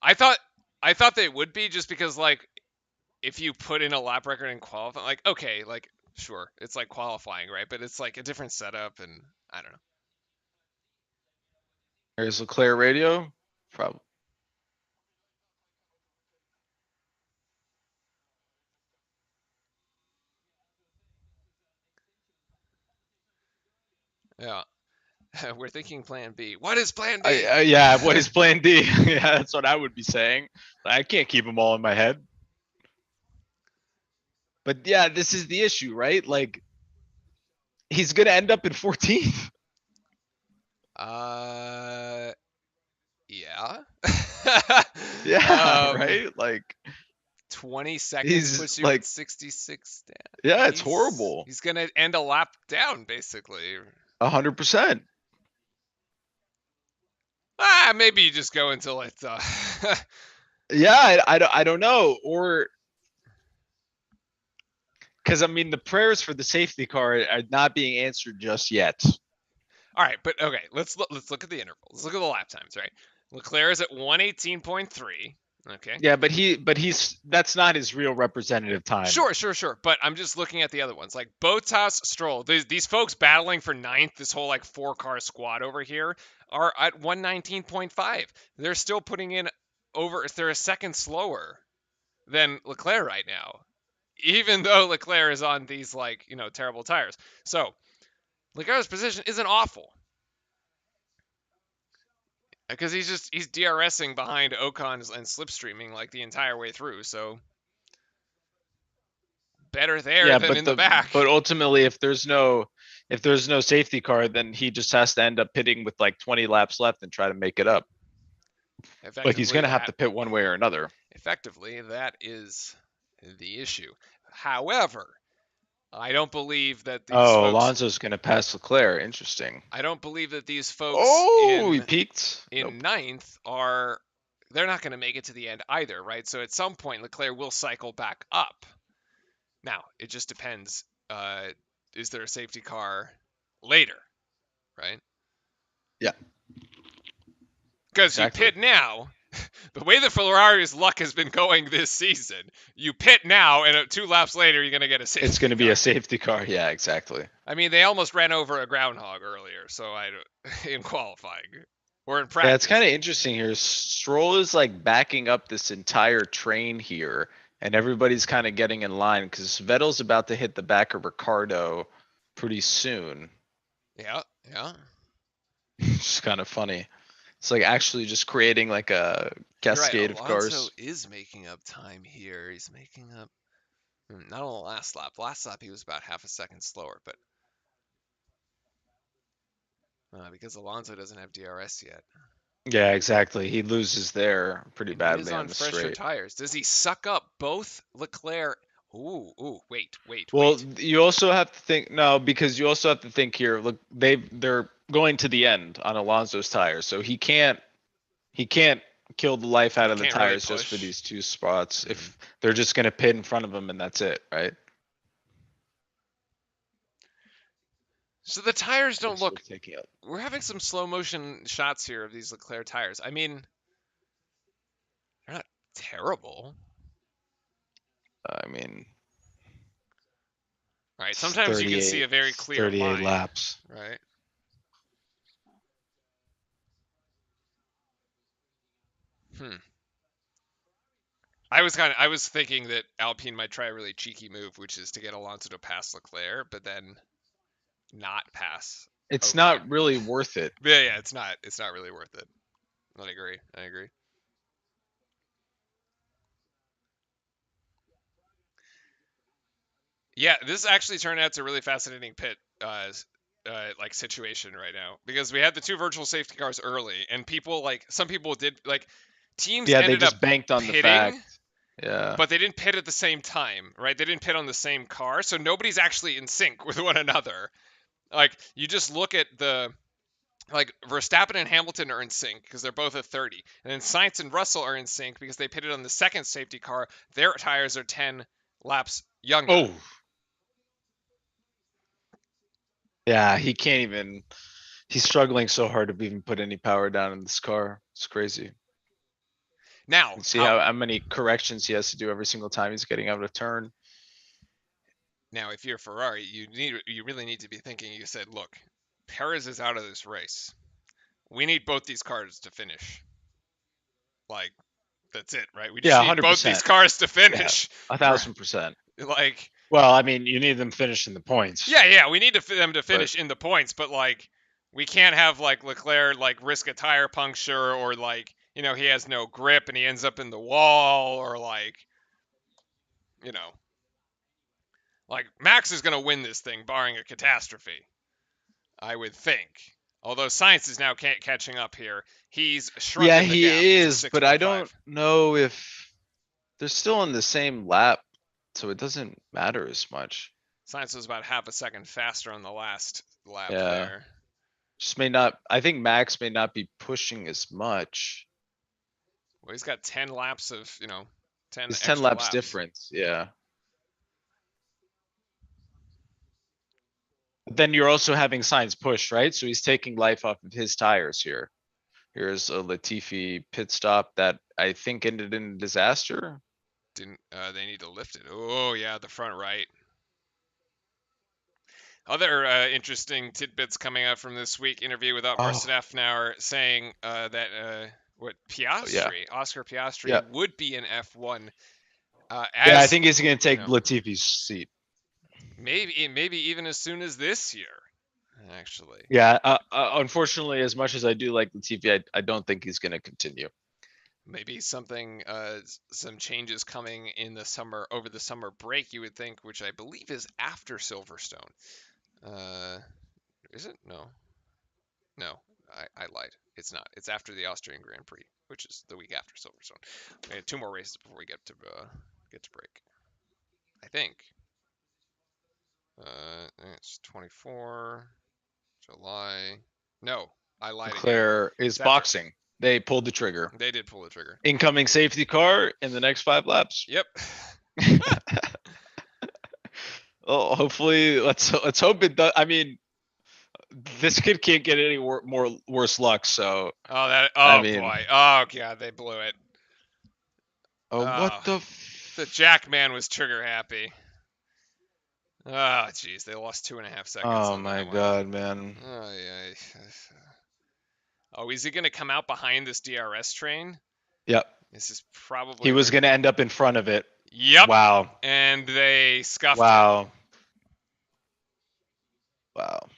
I thought I thought they would be just because like if you put in a lap record in qualifying, like okay, like sure, it's like qualifying, right? But it's like a different setup, and I don't know. There's Leclerc radio. Probably. Yeah, we're thinking Plan B. What is Plan B? Yeah, what is Plan D? Yeah, that's what I would be saying. I can't keep them all in my head. But yeah, this is the issue, right? Like he's gonna end up in 14th. Uh, yeah. Yeah, right. Like 20 seconds he's puts you at like, 66 down. yeah, it's He's horrible. he's gonna end a lap down basically. 100%. Maybe you just go until it's Yeah, I don't know, or because I mean the prayers for the safety car are not being answered just yet. All right, but okay, let's look at the interval. Let's look at the lap times, right? Leclerc is at 118.3, Okay. Yeah, but that's not his real representative time. Sure. But I'm just looking at the other ones, like Botas, Stroll. These folks battling for ninth, this whole like 4 car squad over here, are at 119.5. They're still putting in over. They're a second slower than Leclerc right now, even though Leclerc is on these like terrible tires. So Leclerc's position isn't awful because he's DRSing behind Ocon and slipstreaming like the entire way through. So better there Yeah, than in the but back. ultimately, if there's no safety car, then he just has to end up pitting with like 20 laps left and try to make it up. Like he's Effectively, gonna have that to pit one way or another. effectively that is the issue. However, I don't believe that these Oh, folks. Alonso's gonna pass Leclerc. Interesting. I don't believe that these folks Oh, he in peaked. in Nope. ninth are. They're not going to make it to the end either, right? So at some point, Leclerc will cycle back up. Now it just depends. Is there a safety car later, right? Yeah, Because you exactly. pit now, the way the Ferrari's luck has been going this season, you pit now, and 2 laps later, you're going to get a It's safety gonna be a car. safety car. Yeah, exactly. I mean, they almost ran over a groundhog earlier, so I in qualifying or in Yeah, it's kind practice. of interesting here. Stroll is like backing up this entire train here, and everybody's kind of getting in line because Vettel's about to hit the back of Ricardo pretty soon. Yeah, yeah. It's kind of funny. It's like actually just creating like a You're right. cascade of Alonso cars. is making up time here. He's making up not on the last lap. Last lap he was about half a second slower, but because Alonso doesn't have DRS yet. Yeah, exactly. He loses there pretty And he is badly on on the fresher straight. tires. Does he suck up both Leclerc? Ooh, Well, wait. you also have to think no, because you also have to think here. Look, they're going to the end on Alonso's tires, so he can't kill the life out He of the can't really tires just for push. these 2 spots Mm. if they're just gonna pit in front of him and that's it, right? So the tires don't Actually look. taking it. We're having some slow motion shots here of these Leclerc tires. I mean, they're not terrible. I mean, Right. it's Sometimes you can see 38, a very clear 38 line. laps. Right. Hmm. I was thinking that Alpine might try a really cheeky move, which is to get Alonso to pass Leclerc, but then not pass It's Ocon. not really worth it. But yeah, it's not really worth it. I agree. Yeah, this actually turned out to a really fascinating pit like situation right now because we had the 2 virtual safety cars early, and people like some people did like teams Yeah, they ended up just banked on the pitting, fact. Yeah. but they didn't pit at the same time, right? They didn't pit on the same car, so nobody's actually in sync with one another. Like you just look at the like Verstappen and Hamilton are in sync because they're both at 30, and then Sainz and Russell are in sync because they pitted on the second safety car. Their tires are 10 laps younger. Oh, yeah, he can't even. He's struggling so hard to even put any power down in this car. It's crazy. Now, You see how many corrections he has to do every single time he's getting out of turn. now if you're Ferrari, you really need to be thinking. You said, look, Perez is out of this race. We need both these cars to finish. Like that's it, right? We just Yeah, need both these 100%. cars to Yeah, finish a for thousand percent. like Well, I mean, you need them finishing the points, yeah, we need them to but finish in the points, but like we can't have like Leclerc like risk a tire puncture or like he has no grip and he ends up in the wall or like you know like Max is gonna win this thing barring a catastrophe, I would think. Although science is now catching up here, he's yeah, shrunken the gap he to is. But I don't 6.5. know if they're still on the same lap, so it doesn't matter as much. Science was about half a second faster on the last lap Yeah, there. just may not. I think Max may not be pushing as much. Well, he's got 10 laps of 10 It's 10 extra laps laps. difference. Yeah. But then you're also having Sainz push, right? So he's taking life off of his tires here. Here's a Latifi pit stop that I think ended in a disaster. Didn't they need to lift it? Oh yeah, the front right. Other interesting tidbits coming out from this week interview with Otmar Oh, Szafnauer saying that what yeah. Piastri, Oscar Piastri, Yeah. would be in F1 Yeah, I as think he's going to you take know Latifi's seat. maybe even as soon as this year, actually. Yeah, unfortunately, as much as I do like Latifi, I don't think he's going to continue. Maybe something, some changes coming in the summer over the summer break. You would think, which I believe is after Silverstone. Uh, is it? No, no, I lied. It's not. It's after the Austrian Grand Prix, which is the week after Silverstone. We had two more races before we get to break. I think. It's 24 July. No, I lied again. Leclerc is It's after. boxing. They pulled the trigger. They did pull the trigger. Incoming safety car in the next 5 laps. Yep. Oh, hopefully, let's hope it does. I mean, this kid can't get any more worse luck. So, Oh that. I Oh mean, boy. Oh god, they blew it. what Oh, the? the Jack man was trigger happy. Oh jeez, they lost 2.5 seconds Oh on my that one. god, man. Oh yeah. Oh, is he gonna come out behind this DRS train? Yep. This is He probably was where. going to end up in front of it. Yep. Wow. And they scuffed it. Wow. Wow.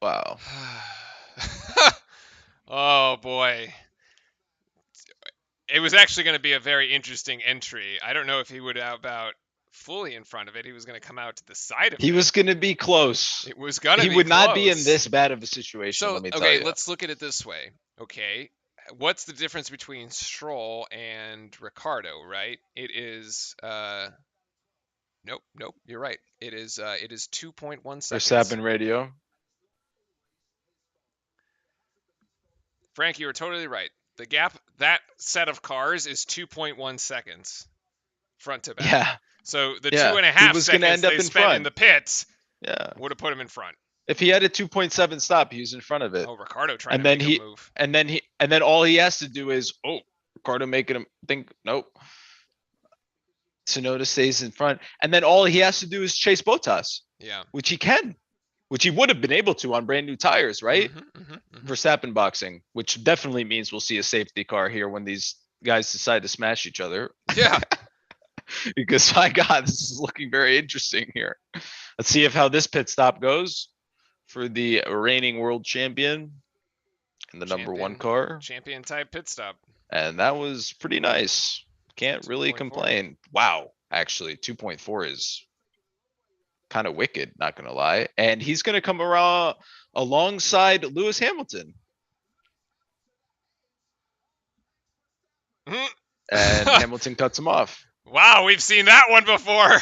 Wow. Oh boy. It was actually going to be a very interesting entry. I don't know if he would have about fully in front of it. He was going to come out to the side of He it. was going to be close. It was going to He be would not be in close. this bad of a situation, So, let me tell okay, you. let's look at it this way. Okay. What's the difference between Stroll and Ricardo, right? It is nope, you're right. It is 2.1 seconds. Verstappen radio. Frank, you are totally right. The gap, that set of cars is 2.1 seconds front to back. Yeah. So the two Yeah. and a He half was going to seconds end up they in spent in front. the pits Yeah. would have put him in front. If he had a 2.7 stop, he was in front of it. Oh, Ricardo trying And to then make a he move. and then all he has to do is, oh, Ricardo making him think, nope. Sonoda stays in front. And then all he has to do is chase Bottas, Yeah. which he can, which he would have been able to on brand new tires, right? Verstappen boxing, which definitely means we'll see a safety car here when these guys decide to smash each other. Yeah. Because my God, this is looking very interesting here. Let's see if how this pit stop goes for the reigning world champion and the number one car. Champion type pit stop. And that was pretty nice. Can't really 2.4. complain. Wow, actually, 2.4 is kind of wicked, not gonna lie. And he's gonna come around alongside Lewis Hamilton. And Hamilton cuts him off. Wow, we've seen that one before.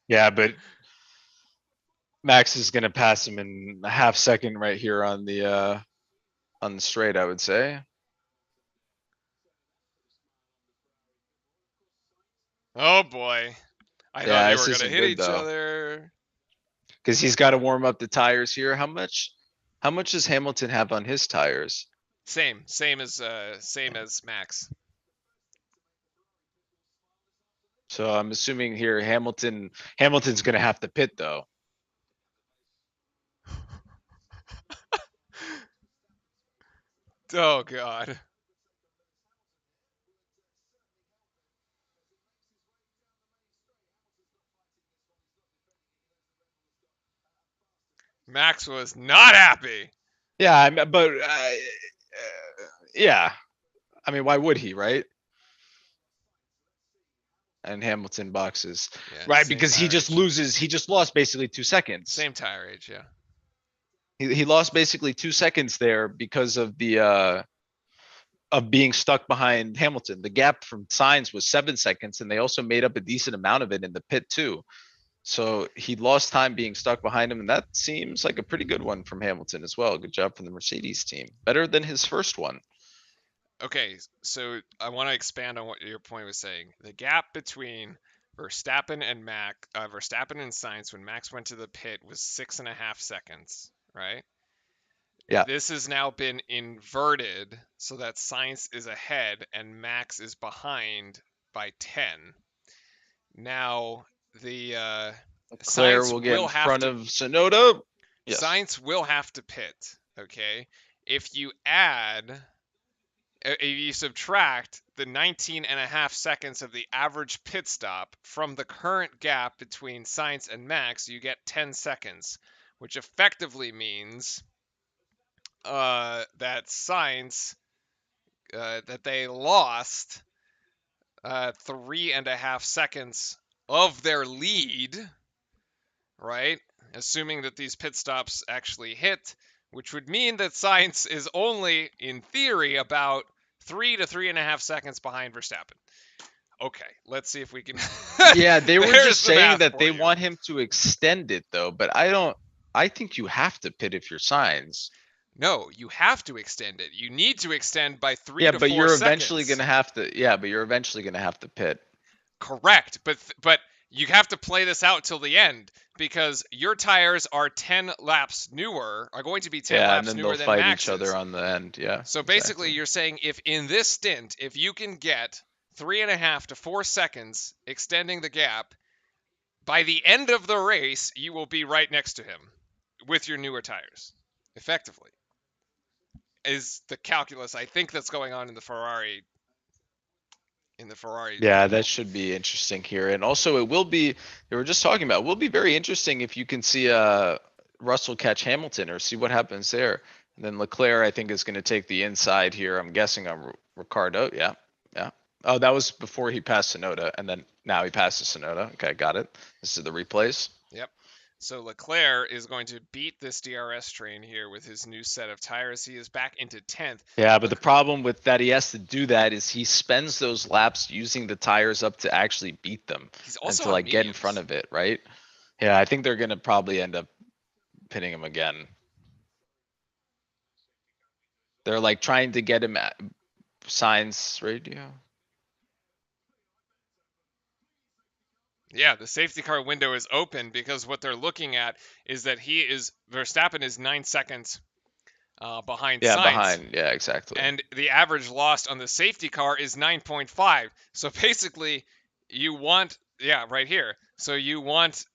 Yeah, but Max is gonna pass him in a half second right here on the straight, I would say. Oh boy. I thought Yeah, they this were going to isn't hit good each though. other. Because he's got to warm up the tires here. How much does Hamilton have on his tires? Same as Max. So I'm assuming here Hamilton's gonna have to pit though. Oh god. Max was not happy. Yeah, but yeah, I mean, why would he, right? And Hamilton boxes, Yeah, right? same Because he tire just age. loses. He just lost basically 2 seconds. Same tire age, yeah. He lost basically 2 seconds there because of being stuck behind Hamilton. The gap from Sainz was 7 seconds, and they also made up a decent amount of it in the pit too. So he lost time being stuck behind him, and that seems like a pretty good one from Hamilton as well. Good job from the Mercedes team. Better than his first one. Okay, so I want to expand on what your point was saying. The gap between Verstappen and Verstappen and Sainz when Max went to the pit was 6.5 seconds, right? Yeah. This has now been inverted so that Science is ahead and Max is behind by 10. Now, the Leclerc Science will get will in have front to of Sonoda. Yes. Science will have to pit, okay? If you add if you subtract the 19 and a half seconds of the average pit stop from the current gap between Science and Max, you get 10 seconds, which effectively means that Science that they lost 3.5 seconds of their lead, right? Assuming that these pit stops actually hit, which would mean that Science is only, in theory, about 3 to 3.5 seconds behind Verstappen. Okay, let's see if we can. Yeah, they were There's just the saying math that for they you. want him to extend it though, but I don't. I think you have to pit if you're Signs. No, you have to extend it. You need to extend by three Yeah, to but four you're eventually seconds. gonna have to. Yeah, but you're eventually gonna have to pit. Correct, but you have to play this out till the end because your tires are 10 laps newer, are going to be 10 Yeah, and laps then they'll newer than fight each Max's. other on the end. Yeah, So basically, exactly. you're saying if in this stint, if you can get 3.5 to 4 seconds extending the gap, by the end of the race, you will be right next to him with your newer tires. Effectively, is the calculus I think that's going on in the Ferrari Yeah, that world. should be interesting here. And also it will be, they were just talking about, it will be very interesting if you can see Russell catch Hamilton or see what happens there. And then Leclerc, I think, is going to take the inside here. I'm guessing on Ricardo. Yeah. Yeah. Oh, that was before he passed Sonoda. And then now he passes Sonoda. Okay, got it. This is the replays. Yep. So Leclerc is going to beat this DRS train here with his new set of tires. He is back into 10th. Yeah, but the problem with that he has to do that is he spends those laps using the tires up to actually beat them He's and also to on like get in front mediums. of it, right? Yeah, I think they're gonna probably end up pinning him again. They're like trying to get him at Signs radio. Yeah, the safety car window is open because what they're looking at is that Verstappen is 9 seconds behind Yeah, Sainz, behind. Yeah, exactly. and the average lost on the safety car is 9.5. So basically, yeah, right here. So you want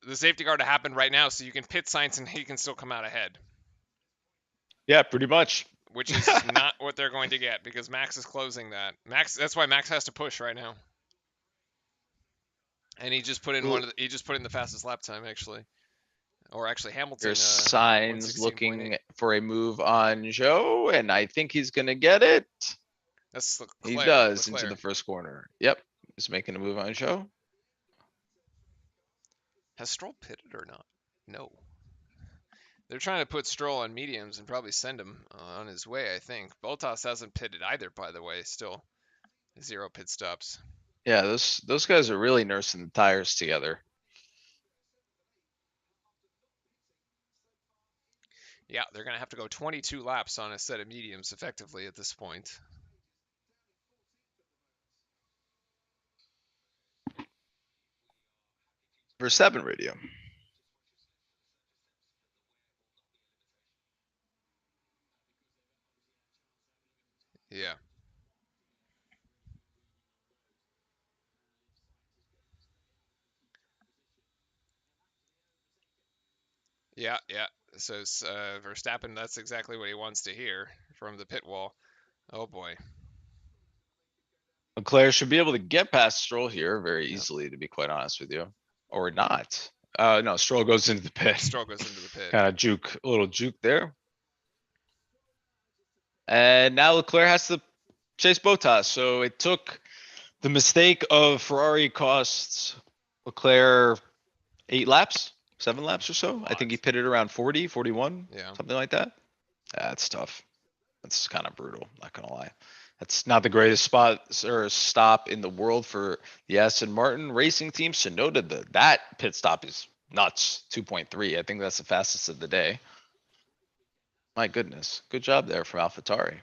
the safety car to happen right now so you can pit Sainz and he can still come out ahead, Yeah, pretty much. which is not what they're going to get because Max is closing that. That's why Max has to push right now. And he just put in the fastest lap time actually. Or actually There's Hamilton Signs 116.8. looking for a move on Joe, and I think he's gonna get it. That's He Leclerc. does into the Leclerc. first corner. Yep, he's making a move on Joe. Has Stroll pitted or not? No. They're trying to put Stroll on mediums and probably send him on his way, I think. Bottas hasn't pitted either, by the way, still. 0 pit stops. Yeah, those guys are really nursing the tires together. Yeah, they're going to have to go 22 laps on a set of mediums effectively at this point. Verstappen radio. Yeah. Yeah, yeah. So Verstappen, that's exactly what he wants to hear from the pit wall. Oh boy. Leclerc should be able to get past Stroll here very Yep. easily, to be quite honest with you, or not. No, Stroll goes into the pit. Stroll goes into the pit. Kind of juke, a little juke there. And now Leclerc has to chase Bottas. So it took the mistake of Ferrari costs Leclerc 8 laps, 7 laps or so. I think he pitted around 40, 41, Yeah. something like that. That's tough. That's kind of brutal. Not gonna lie. That's not the greatest spot or stop in the world for the Aston Martin racing team. Sonoda, that pit stop is nuts. 2.3. I think that's the fastest of the day. My goodness. Good job there from AlphaTauri.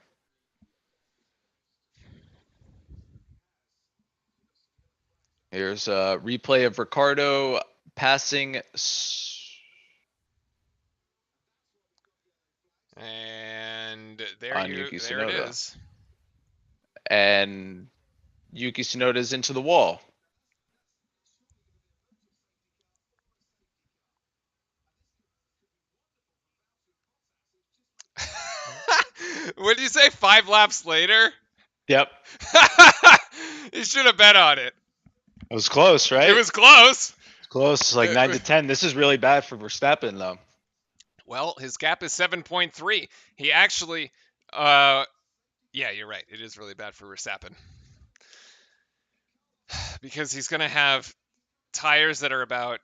Here's a replay of Ricardo passing. And on Yuki there it Tsunoda. is. And Yuki Tsunoda's into the wall. What did you say? 5 laps later? Yep. You should have bet on it. It was close, It right? was close. Close, like 9 to 10. This is really bad for Verstappen, though. Well, his gap is 7.3. He actually, yeah, you're right. It is really bad for Verstappen because he's going to have tires that are about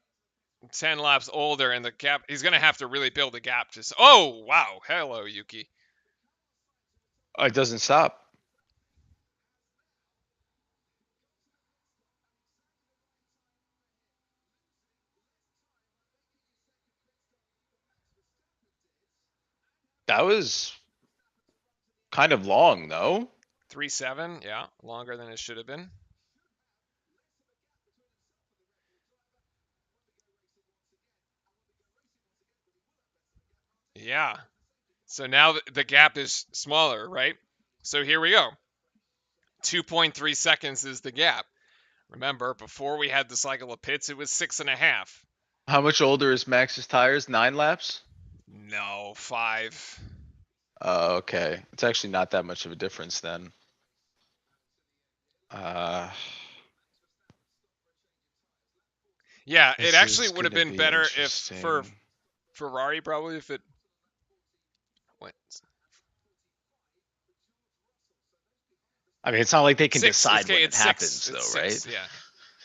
10 laps older, and the gap, he's going to have to really build a gap. Just, oh, wow. Hello, Yuki. Oh, it doesn't stop. That was kind of long, though. 3.7, yeah, longer than it should have been. Yeah. So now the gap is smaller, right? So here we go. 2.3 seconds is the gap. Remember, before we had the cycle of pits, it was 6.5. How much older is Max's tires? 9 laps? No, 5. Okay. It's actually not that much of a difference then. Uh, Yeah, it this actually is would have gonna been be better if for interesting. Ferrari, probably, if it went I mean, it's not like they can 6. decide when it It's 6. happens, It's though, right? 6. Yeah.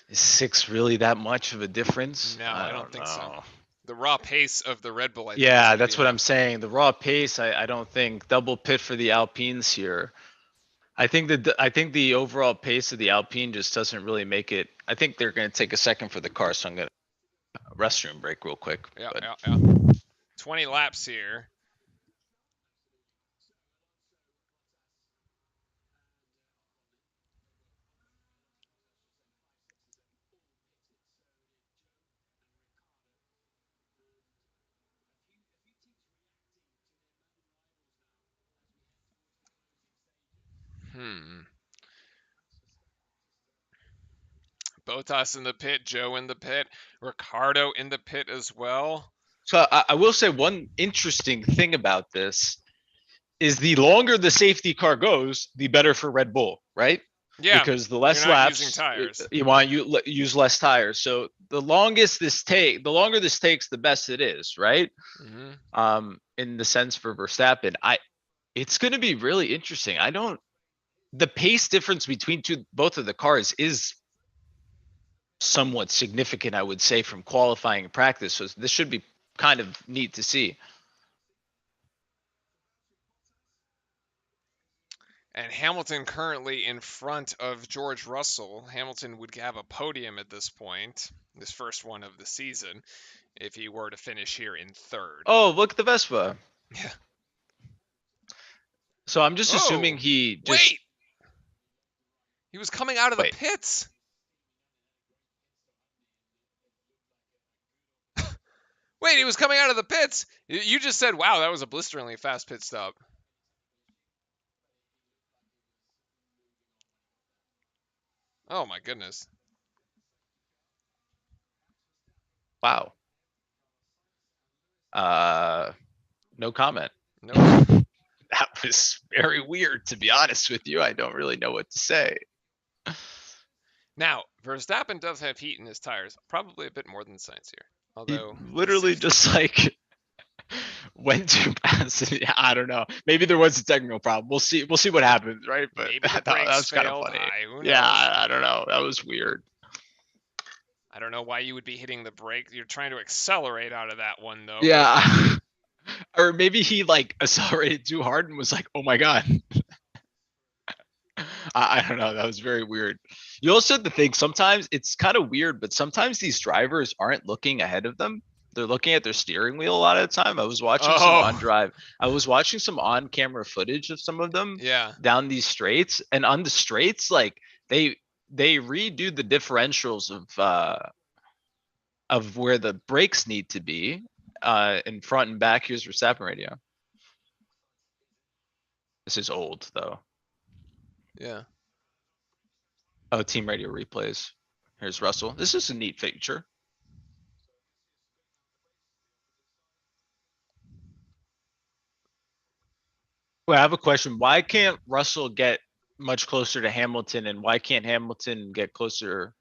Is 6 really that much of a difference? No, I I don't don't think so. know. The raw pace of the Red Bull, I think, is Yeah, going to be that's what I'm enough. saying. The raw pace, I don't think double pit for the Alpines here. I think the overall pace of the Alpine just doesn't really make it. I think they're going to take a second for the car, so I'm going to restroom break real quick. Yeah, But yeah, yeah. 20 laps here. Hmm. Bottas in the pit, Joe in the pit, Ricardo in the pit as well. so I will say one interesting thing about this is the longer the safety car goes, the better for Red Bull, right? Yeah, Because the you're less not using laps tires. you want, you use less tires. So the longer this takes, the best it is, right? Hmm. In the sense for Verstappen, it's going to be really interesting. I don't the pace difference between both of the cars is somewhat significant, I would say, from qualifying and practice. So this should be kind of neat to see. And Hamilton currently in front of George Russell. Hamilton would have a podium at this point, this first one of the season, if he were to finish here in third. Oh, look at the Vespa. Yeah. So I'm just assuming Oh, he just wait! He was coming out of the wait. pits. Wait, he was coming out of the pits. You just said, wow, that was a blisteringly fast pit stop. Oh my goodness. Wow. Uh, no comment. No comment. That was very weird, to be honest with you. I don't really know what to say. Now, Verstappen does have heat in his tires, probably a bit more than Sainz here. He Although literally just like went too fast. I don't know. Maybe there was a technical problem. We'll see. We'll see what happens, right? But maybe the that brakes was kind of failed funny. high. Who Yeah, knows? I don't know. That was weird. I don't know why you would be hitting the brake. You're trying to accelerate out of that one though. Yeah. Or maybe he like accelerated too hard and was like, "Oh my god." I don't know. That was very weird. You also have to think sometimes it's kind of weird, but sometimes these drivers aren't looking ahead of them. They're looking at their steering wheel a lot of the time. Oh, I was watching some on camera footage of some of them yeah. down these straights, and on the straights, like they they redo the differentials of where the brakes need to be in front and back. Here's Verstappen radio. This is old though. Yeah. Oh, team radio replays. Here's Russell. This is a neat feature. Well, I have a question. Why can't Russell get much closer to Hamilton, and why can't Hamilton get closer?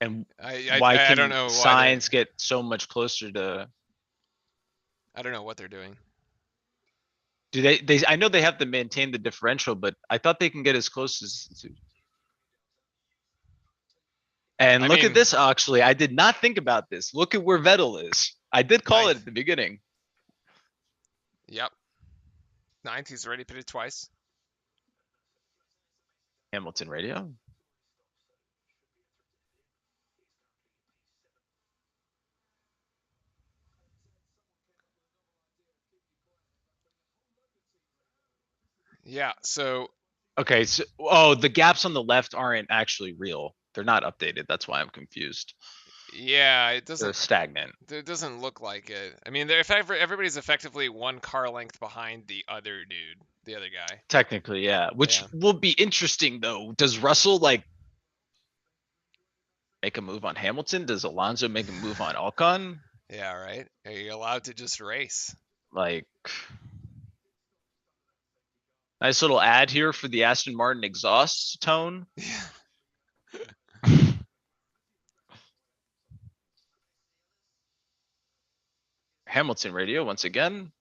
And why I don't can know why they're. Signs get so much closer to? I don't know what they're doing. Do they? I know they have to maintain the differential, but I thought they can get as close as. And I look at mean, this. Actually, I did not think about this. Look at where Vettel is. I did call it ninth. at the beginning. Yep. Ninth. He's already pitted twice. Hamilton radio. Yeah. So Okay. So, oh, the gaps on the left aren't actually real. They're not updated. That's why I'm confused. yeah, They're stagnant. it doesn't look like it. I mean, they're everybody's effectively one car length behind the other dude, the other guy. Technically, yeah. Which Yeah. will be interesting though. Does Russell like make a move on Hamilton? Does Alonso make a move on Ocon? Yeah. Right. Are you allowed to just race? Like, nice little ad here for the Aston Martin exhaust tone. Yeah. Hamilton radio once again.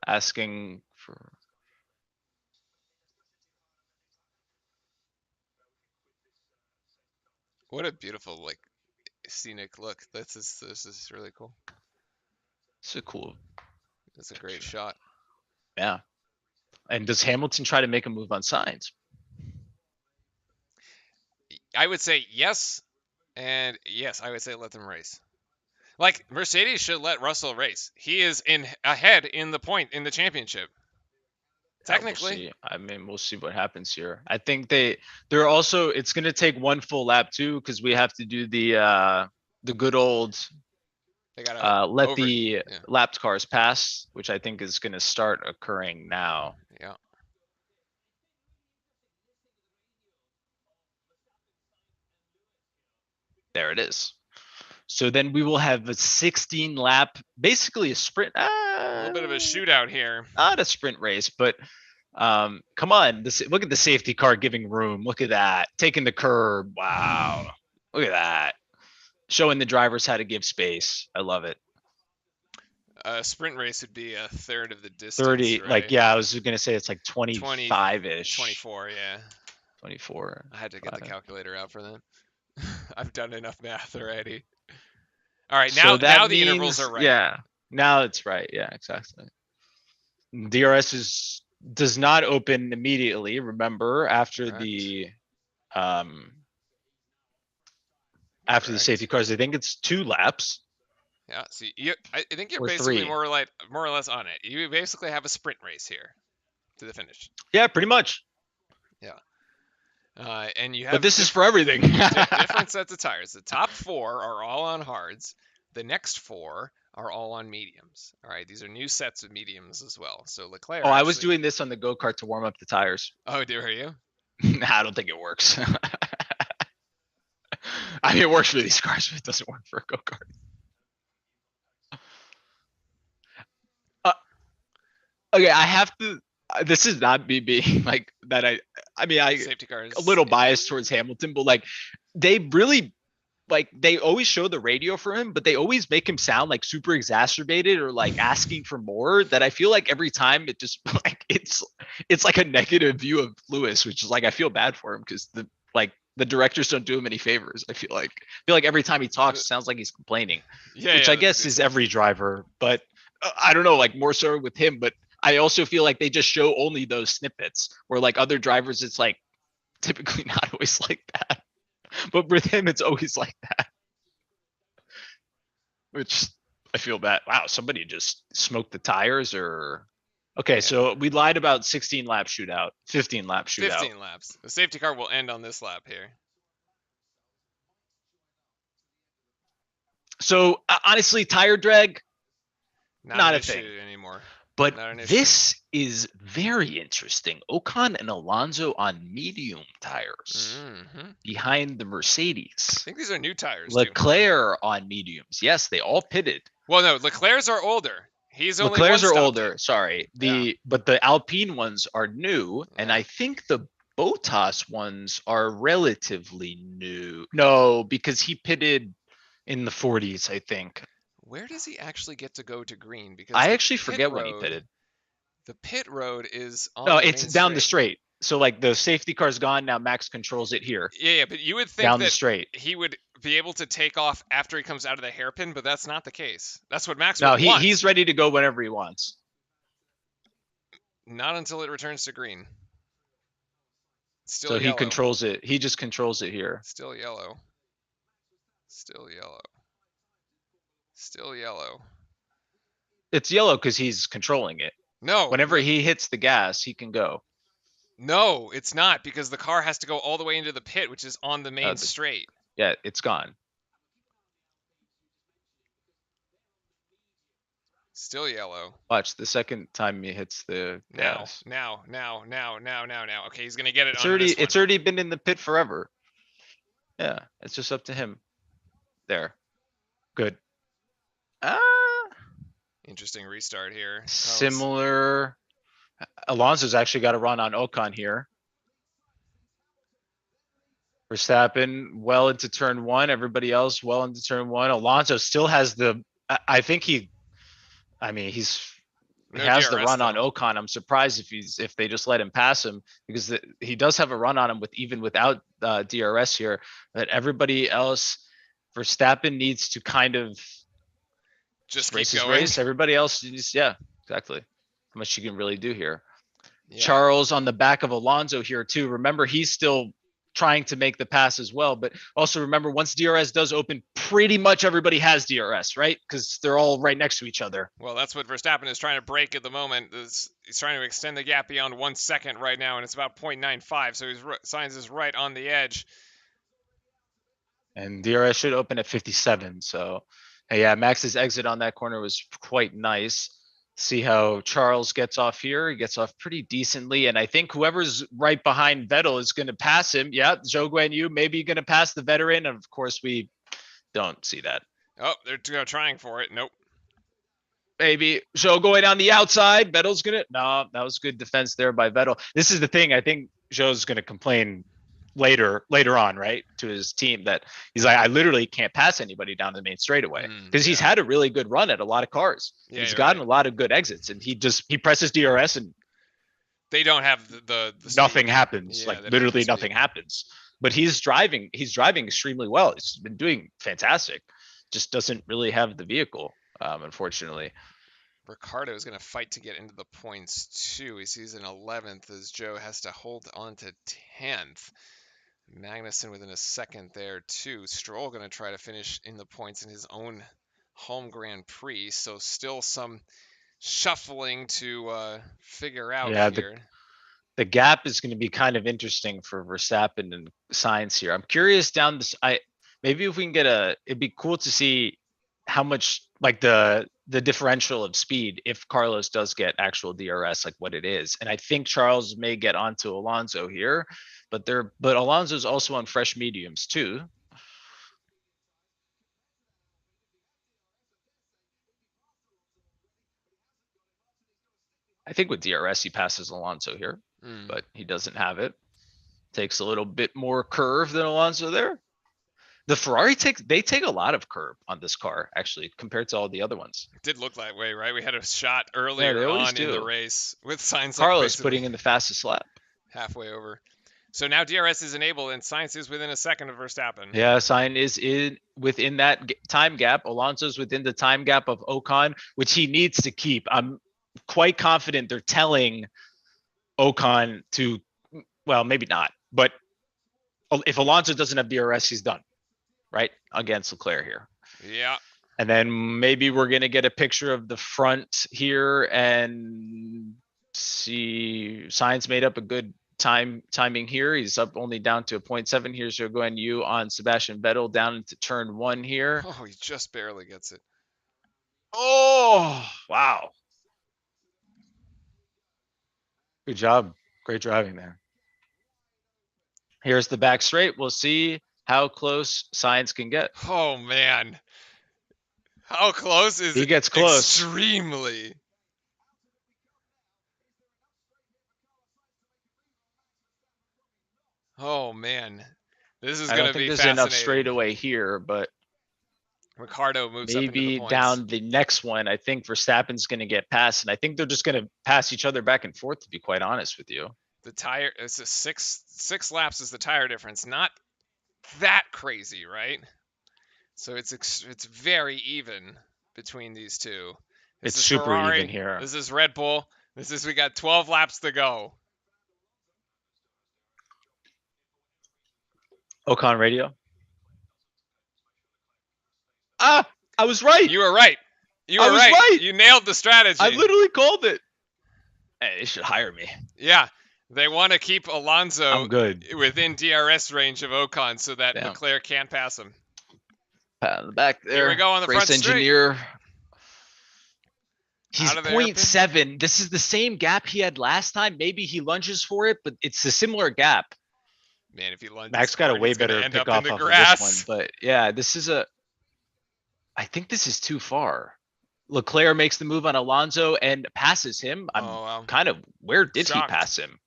Asking for. What a beautiful like scenic look. This is really cool. It's a cool. It's a great shot. Yeah. And does Hamilton try to make a move on Signs? I would say yes, and yes, I would say let them race. Like Mercedes should let Russell race. He is in ahead in the point in the championship. Technically. We'll see. I mean, we'll see what happens here. I think they're also. It's going to take one full lap too because we have to do the good old They gotta let the yeah. lapped cars pass, which I think is going to start occurring now. Yeah. There it is. So then we will have a 16 lap, basically a sprint. A little bit of a shootout here. Not a sprint race, but come on. Look at the safety car giving room. Look at that. Taking the curb. Wow. Look at that. Showing the drivers how to give space. I love it. A sprint race would be a third of the distance. 30, right? like, yeah, I was going to say it's like 25-ish. 24, yeah. 24. I had to get the calculator out for that. I've done enough math already. All right, now the means, intervals are right. Yeah, now it's right. Yeah, exactly. DRS does not open immediately. Remember, after Correct. the after the safety cars, I think it's 2 laps. Yeah, so I think you're basically 3. more or less on it. You basically have a sprint race here to the finish. Yeah, pretty much. Yeah. And you have. But this is for everything. Different sets of tires. The top 4 are all on hards. The next 4 are all on mediums. All right, these are new sets of mediums as well. So Leclerc. Oh, I was doing this on the go-kart to warm up the tires. Oh, were you? Nah, I don't think it works. I mean, it works for these cars, but it doesn't work for a go-kart. Okay, I have to. This is not me being like that. I mean, safety cars. A little biased towards Hamilton, but like they really, like they always show the radio for him, but they always make him sound like super exacerbated or like asking for more. That I feel like every time it just like it's like a negative view of Lewis, which is like I feel bad for him because the directors don't do him any favors. I feel like every time he talks, it sounds like he's complaining. Yeah, which I guess is every driver, but I don't know, like more so with him, but. I also feel like they just show only those snippets where like other drivers, it's like typically not always like that. But with him, it's always like that. Which I feel bad. Wow, somebody just smoked the tires or. Okay, so we lied about 16 lap shootout, 15 lap shootout. 15 laps. The safety car will end on this lap here. So honestly, tire drag. Not an Not a thing. issue anymore. But Not an issue. this is very interesting. Ocon and Alonso on medium tires I behind the Mercedes. think these are new tires too. Leclerc on mediums. Yes, they all pitted. Well, no, Leclerc's are older. He's only one Leclerc's are stopped. older. Sorry. Yeah. But the Alpine ones are new, and Yeah. I think the Bottas ones are relatively new. No, because he pitted in the 40s, I think. Where does he actually get to go to green? Because I actually forget when he pitted. the pit road is on No, the it's main down the straight. straight. So like the safety car's gone. Now Max controls it here. Yeah, but you would think Down the that straight. he would be able to take off after he comes out of the hairpin, but that's not the case. That's what Max No, would want. he's ready to go whenever he wants. Not until it returns to green. Still So he yellow. controls it. He just controls it here. Still yellow. Still yellow. Still yellow. It's yellow because he's controlling it. No. Whenever he hits the gas, he can go. No, it's not because the car has to go all the way into the pit, which is on the main straight. Yeah, it's gone. Still yellow. Watch the second time he hits the gas. Now. Okay, he's gonna get it. It's already been in the pit forever. Yeah, it's just up to him. There. Good. Interesting restart here. Similar. Alonso's actually got a run on Ocon here. Verstappen well into turn one. Everybody else well into turn one. Alonso still has the. I think he has the run on Ocon. I'm surprised if they just let him pass him because he does have a run on him even without DRS here. But everybody else, Verstappen needs to kind of just race keep his going. race. Everybody else, yeah, exactly. How much you can really do here. Yeah. Charles on the back of Alonso here too. Remember, he's still trying to make the pass as well. But also remember, once DRS does open, pretty much everybody has DRS, right? Because they're all right next to each other. Well, that's what Verstappen is trying to break at the moment. He's trying to extend the gap beyond 1 second right now, and it's about 0.95. So Sainz is right on the edge. And DRS should open at 57. So, yeah, Max's exit on that corner was quite nice. See how Charles gets off here. He gets off pretty decently. And I think whoever's right behind Vettel is going to pass him. Yeah, Zhou Guan Yu maybe going to pass the veteran. And of course, we don't see that. Oh, they're trying for it. Nope. Maybe Zhou going on the outside. Vettel's going to. No, that was good defense there by Vettel. This is the thing. I think Zhou's going to complain later on, right, to his team that he's like, I literally can't pass anybody down the main straightaway because he's had a really good run at a lot of cars. Yeah, he's gotten a lot of good exits, and he presses DRS and they don't have the nothing happens. Yeah, like literally nothing happens. But he's driving extremely well. He's been doing fantastic. Just doesn't really have the vehicle, unfortunately. Ricardo is going to fight to get into the points too. He sees an 11th as Joe has to hold on to 10th. Magnussen within a second there too. Stroll going to try to finish in the points in his own home Grand Prix. So still some shuffling to figure out here. The gap is going to be kind of interesting for Verstappen and Sainz here. I'm curious down this. Maybe if we can get it'd be cool to see how much like the differential of speed if Carlos does get actual DRS, like what it is. And I think Charles may get onto Alonso here, but Alonso's also on fresh mediums too. I think with DRS he passes Alonso here, but he doesn't have it. Takes a little bit more curve than Alonso there. The Ferrari take a lot of curb on this car, actually, compared to all the other ones. It did look that way, right? We had a shot earlier on in the race with Sainz. Carlos putting in the fastest lap. Halfway over. So now DRS is enabled and Sainz is within a second of Verstappen. Yeah, Sainz is within that time gap. Alonso's within the time gap of Ocon, which he needs to keep. I'm quite confident they're telling Ocon to, well, maybe not, but if Alonso doesn't have DRS, he's done. Right against Leclerc here. Yeah. And then maybe we're going to get a picture of the front here and see Sainz made up a good timing here. He's up only down to a 0.7. Here's Zhou Guan Yu on Sebastian Vettel down into turn one here. Oh, he just barely gets it. Oh, Wow. Good job. Great driving there. Here's the back straight. We'll see how close Science can get. Oh man. How close is He it? gets close. Extremely. Oh man. This is I going don't to think be there's enough fascinating. straightaway here, but Ricardo moves up into the maybe points. down the next one. I think Verstappen's going to get past, and I think they're just going to pass each other back and forth, to be quite honest with you. The tire, it's a six laps is the tire difference. Not that crazy, right? So it's very even between these two. This It's is super even Ferrari. here. This is Red Bull. We got 12 laps to go. Ocon radio. Ah, I was right. You were right. You I were was right. right. You nailed the I strategy. literally called it. Hey, they should hire me. Yeah, they want to keep Alonso I'm good. within DRS range of Ocon so that Damn. Leclerc can't pass him. Pat on the back Here we there. go on the Race front straight. engineer. He's Out of the hairpin. 0.7. This is the same gap he had last time. Maybe he lunges for it, but it's a similar gap. Man, if he lunges Max got a hard, way he's going to better end pick up in off the of this one. grass. But yeah, this is a. I think this is too far. Leclerc makes the move on Alonso and passes him. I'm kind of, where did he shocked. pass him?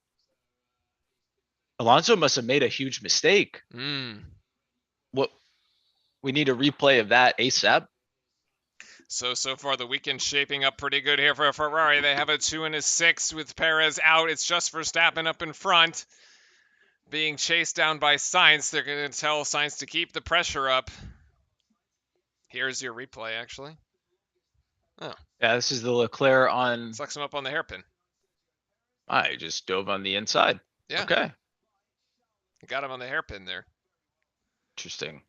Alonso must have made a huge mistake. What, we need a replay of that ASAP. So far the weekend's shaping up pretty good here for Ferrari. They have a 2 and a 6 with Perez out. It's just Verstappen up in front, being chased down by Sainz. They're going to tell Sainz to keep the pressure up. Here's your replay, actually. Oh. Yeah, this is the Leclerc on. Sucks him up on the hairpin. I just dove on the inside. Yeah. Okay. Got him on the hairpin there. Interesting.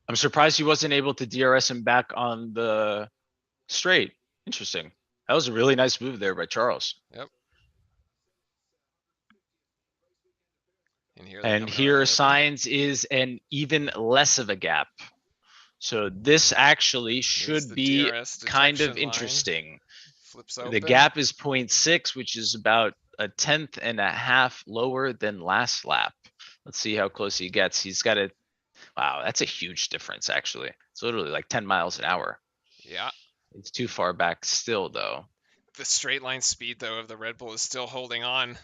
I'm surprised he wasn't able to DRS him back on the straight. Interesting. That was a really nice move there by Charles. Yep. And here Sainz is an even less of a gap. So this actually should be kind of interesting. Flips open. The gap is 0.6, which is about a 10th and a half lower than last lap. Let's see how close he gets. He's got a, wow, that's a huge difference actually. It's literally like 10 miles an hour. Yeah. It's too far back still though. The straight line speed though of the Red Bull is still holding on.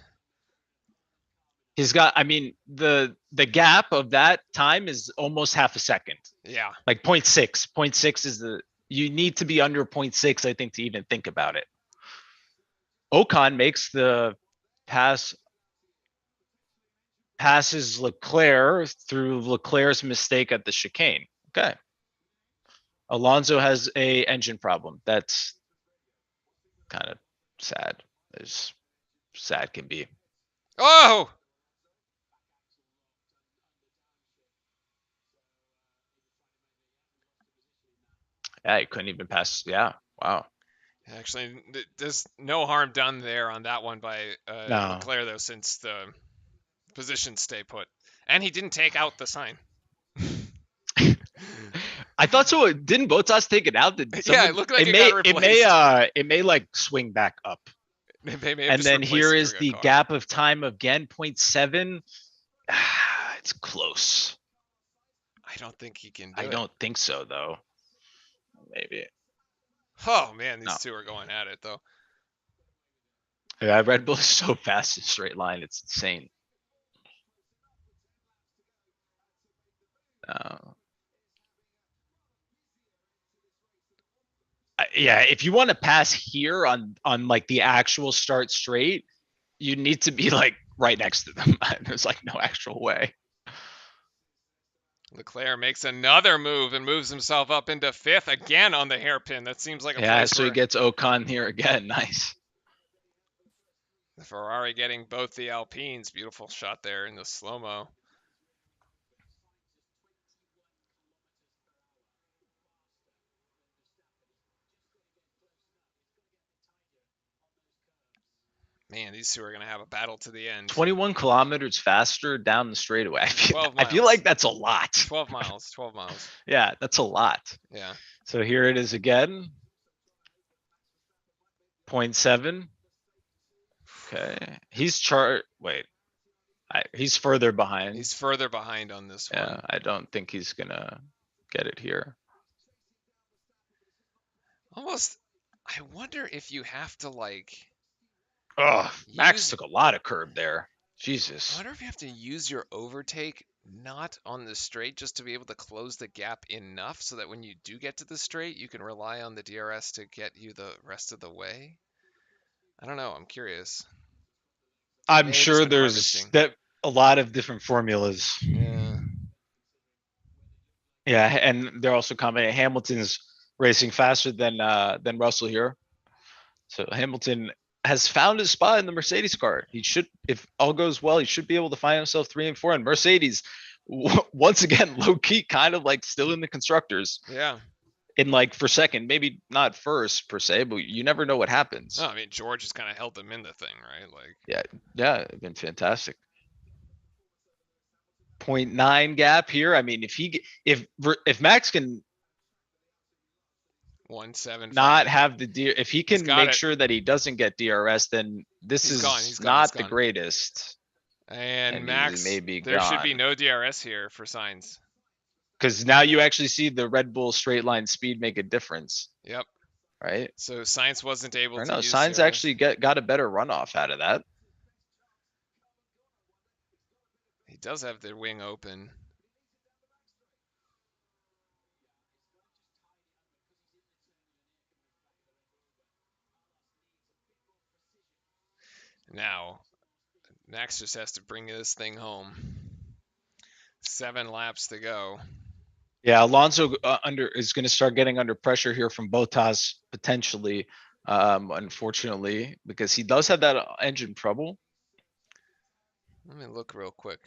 He's got, I mean, the gap of that time is almost half a second. Yeah. Like 0.6. 0.6 is the, you need to be under 0.6, I think, to even think about it. Ocon makes the pass, passes Leclerc through Leclerc's mistake at the chicane. Okay. Alonso has a engine problem. That's kind of sad. As sad can be. Oh! Yeah, he couldn't even pass. Yeah. Wow. Actually, there's no harm done there on that one by Leclerc, though, since the position stay put. And he didn't take out the sign. I thought so. Didn't Bottas take it out? Yeah, it looked like it got replaced. It may like swing back up. And then here is the gap of time again, 0.7. It's close. I don't think he can do it. I don't think so, though. Maybe. Oh, man, these two are going at it, though. Yeah, Red Bull is so fast in straight line. It's insane. Yeah, if you want to pass here on like the actual start straight, you need to be like right next to them. There's like no actual way. Leclerc makes another move and moves himself up into fifth again on the hairpin. That seems like a place so he gets Ocon here again. Nice. The Ferrari getting both the Alpines. Beautiful shot there in the slow-mo. Man, these two are going to have a battle to the end. 21 kilometers faster down the straightaway. 12 I feel miles. like that's a lot. 12 miles. 12 miles. Yeah, that's a lot. Yeah. So here it is again. 0.7. Okay. He's Wait, he's further behind. He's further behind on this Yeah, one. I don't think he's gonna get it here. Almost. I wonder if you have to like. Oh, Max Use. took a lot of curb there. I Jesus. wonder if you have to use your overtake not on the straight just to be able to close the gap enough so that when you do get to the straight, you can rely on the DRS to get you the rest of the way. I don't know. I'm curious. He I'm may have just sure been there's harvesting. that a lot of different formulas. Yeah. Yeah, and they're also commenting Hamilton's racing faster than Russell here. So Hamilton has found his spot in the Mercedes car. He should, if all goes well, he should be able to find himself 3 and 4. And Mercedes, once again, low key, kind of like still in the constructors. Yeah. In like for second, maybe not first per se, but you never know what happens. No, I mean George has kind of held them in the thing, right? Like Yeah, been fantastic. 0.9 gap here. I mean, if Max can 175. not have if he He's can got make it. sure that he doesn't get DRS, then this He's gone. is He's gone. He's not the gone. greatest. And And he Max, may be there should be gone. no DRS here for Sainz. Because now you actually see the Red Bull straight line speed make a difference, Yep. right? So Sainz wasn't able Or to no, use Sainz DRS. actually got a better runoff out of that. He does have the wing open. Now, Max just has to bring this thing home. 7 laps to go. Yeah, Alonso is going to start getting under pressure here from Bottas potentially, unfortunately, because he does have that engine trouble. Let me look real quick.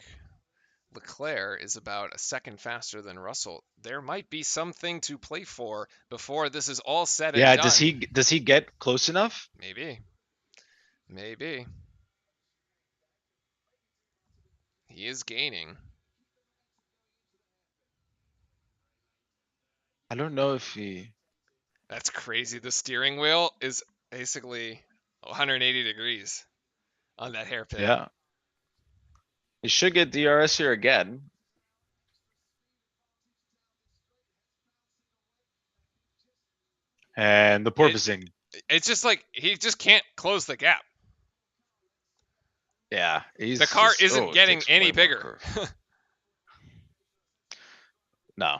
Leclerc is about a second faster than Russell. There might be something to play for before this is all said and Yeah, done. does he get close enough? Maybe. Maybe. He is gaining. I don't know if he. That's crazy. The steering wheel is basically 180 degrees on that hairpin. Yeah, he should get DRS here again. And the porpoising. It's just like he just can't close the gap. Yeah, he's The car just, isn't getting takes any way more bigger. curve. No.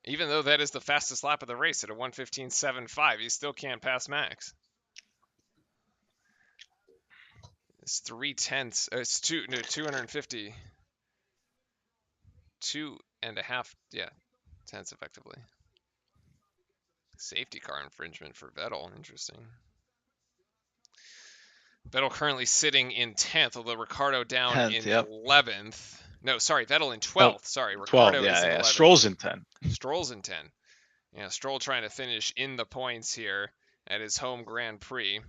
Even though that is the fastest lap of the race at a 1:15.75, he still can't pass Max. It's 3/10. It's 250. 2.5, yeah, tenths effectively. Safety car infringement for Vettel. Interesting. Vettel currently sitting in 10th, although Ricardo down 10th, in yep. 11th. No, sorry, Vettel in Oh, 12th. Sorry, 12, Ricardo is in yeah. 11th. Stroll's in 10. Stroll's in 10. Yeah, Stroll trying to finish in the points here at his home Grand Prix.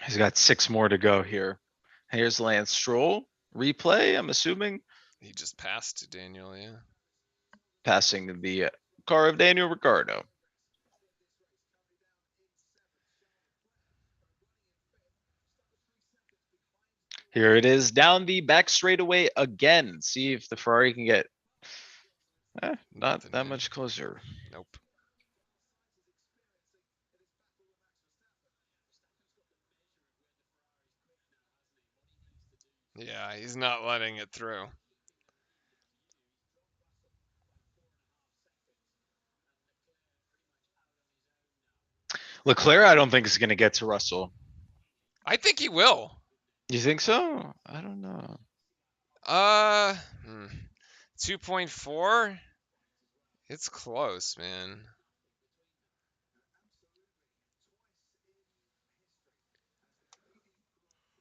He's got 6 more to go here. Here's Lance Stroll. Replay, I'm assuming. He just passed Daniel, yeah. Passing the car of Daniel Ricciardo. Here it is down the back straightaway again. See if the Ferrari can get not Nothing, that man. much closer. Nope. Yeah, he's not letting it through. Leclerc, I don't think is going to get to Russell. I think he will. You think so? I don't know. 2.4. It's close, man.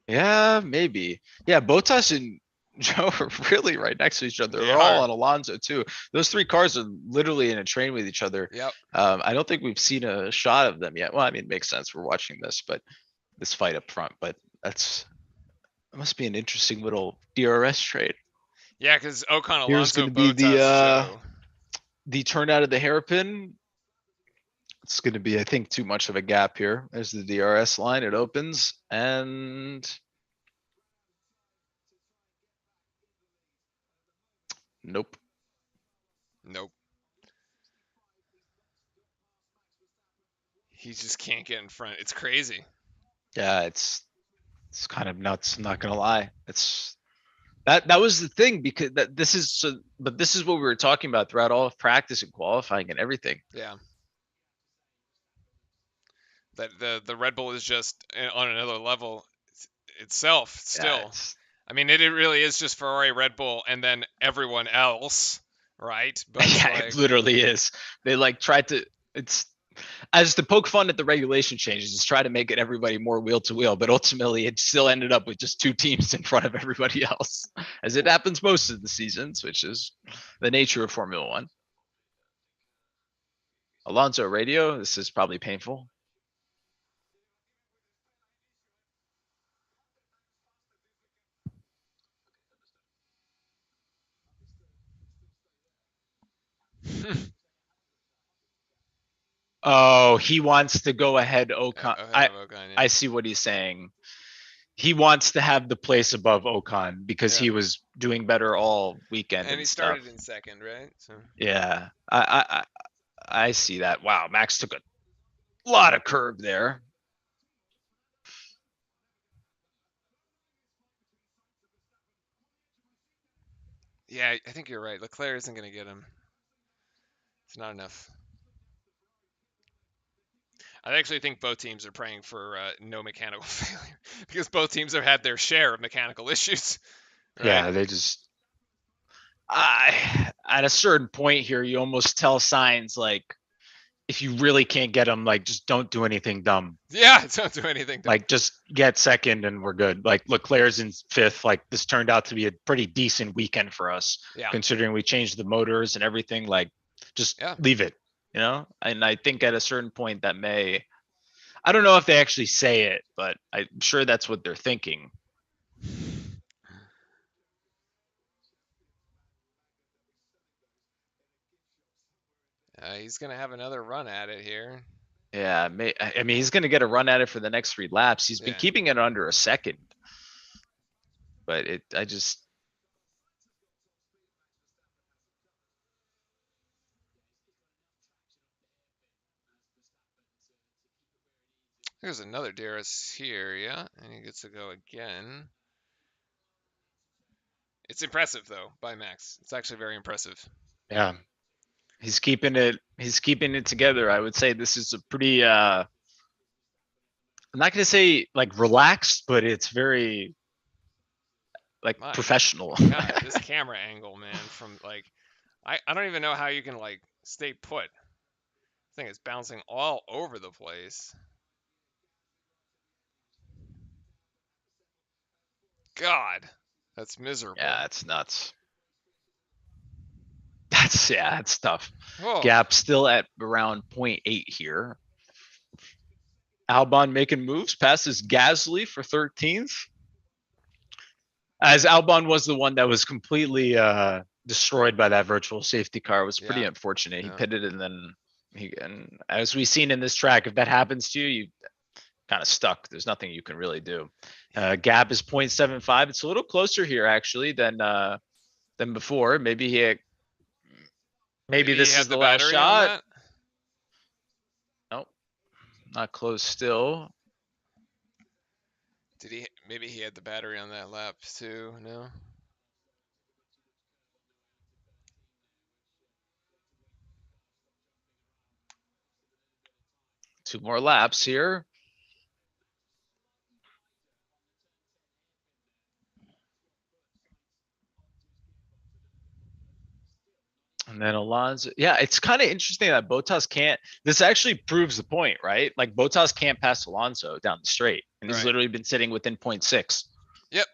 Yeah, maybe. Yeah, Bottas and Joe are really right next to each other. They They're all are. on Alonso too. Those three cars are literally in a train with each other. Yep. I don't think we've seen a shot of them yet. Well, I mean, it makes sense. We're watching this, but this fight up front. But that's it must be an interesting little DRS trade. Yeah, because Ocon Here's going Alonso to be Bottas Joe. the turnout of the hairpin. It's going to be, I think, too much of a gap here. There's the DRS line. It opens and nope. Nope. He just can't get in front. It's crazy. Yeah, it's kind of nuts. I'm not gonna lie. It's that was the thing because that this is so, but this is what we were talking about throughout all of practice and qualifying and everything. Yeah. That the Red Bull is just on another level itself Yeah, still. it's I mean, it really is just Ferrari, Red Bull, and then everyone else, right? But yeah, it literally is. They like tried to. It's as to poke fun at the regulation changes, just try to make it everybody more wheel to wheel, but ultimately it still ended up with just two teams in front of everybody else, as it happens most of the seasons, which is the nature of Formula One. Alonso radio, this is probably painful. Oh, he wants to go ahead Ocon. ahead of Ocon, I yeah. see what he's saying. He wants to have the place above Ocon because Yeah. he was doing better all weekend And and he stuff. started in second, right? So Yeah, I see that. Wow, Max took a lot of curb there. yeah, I think you're right. Leclerc isn't going to get him. It's not enough. I actually think both teams are praying for no mechanical failure because both teams have had their share of mechanical issues, right? Yeah, they just at a certain point here, you almost tell signs like if you really can't get them, like just don't do anything dumb. Yeah, don't do anything dumb. Like just get second and we're good. Like Leclerc's in fifth. Like this turned out to be a pretty decent weekend for us, Yeah, considering we changed the motors and everything. Like just yeah. leave it, you know? And I think at a certain point that may, I don't know if they actually say it, but I'm sure that's what they're thinking. He's going to have another run at it here. Yeah, I mean, he's going to get a run at it for the next 3 laps. He's been Yeah. keeping it under a second, but I just, There's another DRS here, yeah, and he gets to go again. It's impressive though by Max. It's actually very impressive. yeah, he's keeping it together. I would say this is a pretty, I'm not going to say like relaxed, but it's very like My professional. God, this camera angle, man, from like, I don't even know how you can like stay put. This thing is bouncing all over the place. God, that's miserable. Yeah, it's nuts. That's tough. Oh, Gap still at around 0.8 here. Albon making moves, passes Gasly for 13th. As Albon was the one that was completely destroyed by that virtual safety car. It was pretty yeah, unfortunate. He yeah. pitted and then and as we've seen in this track, if that happens to you, you kind of stuck. There's nothing you can really do. Gap is 0.75. It's a little closer here actually than before. Maybe Maybe he this is had the the last battery on shot. that. Nope, not close still. Did he? Maybe he had the battery on that lap too. No. 2 more laps here. And then Alonso, yeah, it's kind of interesting that Botas can't. This actually proves the point, right? Like Botas can't pass Alonso down the straight, and he's Right. literally been sitting within 0.6. Yep.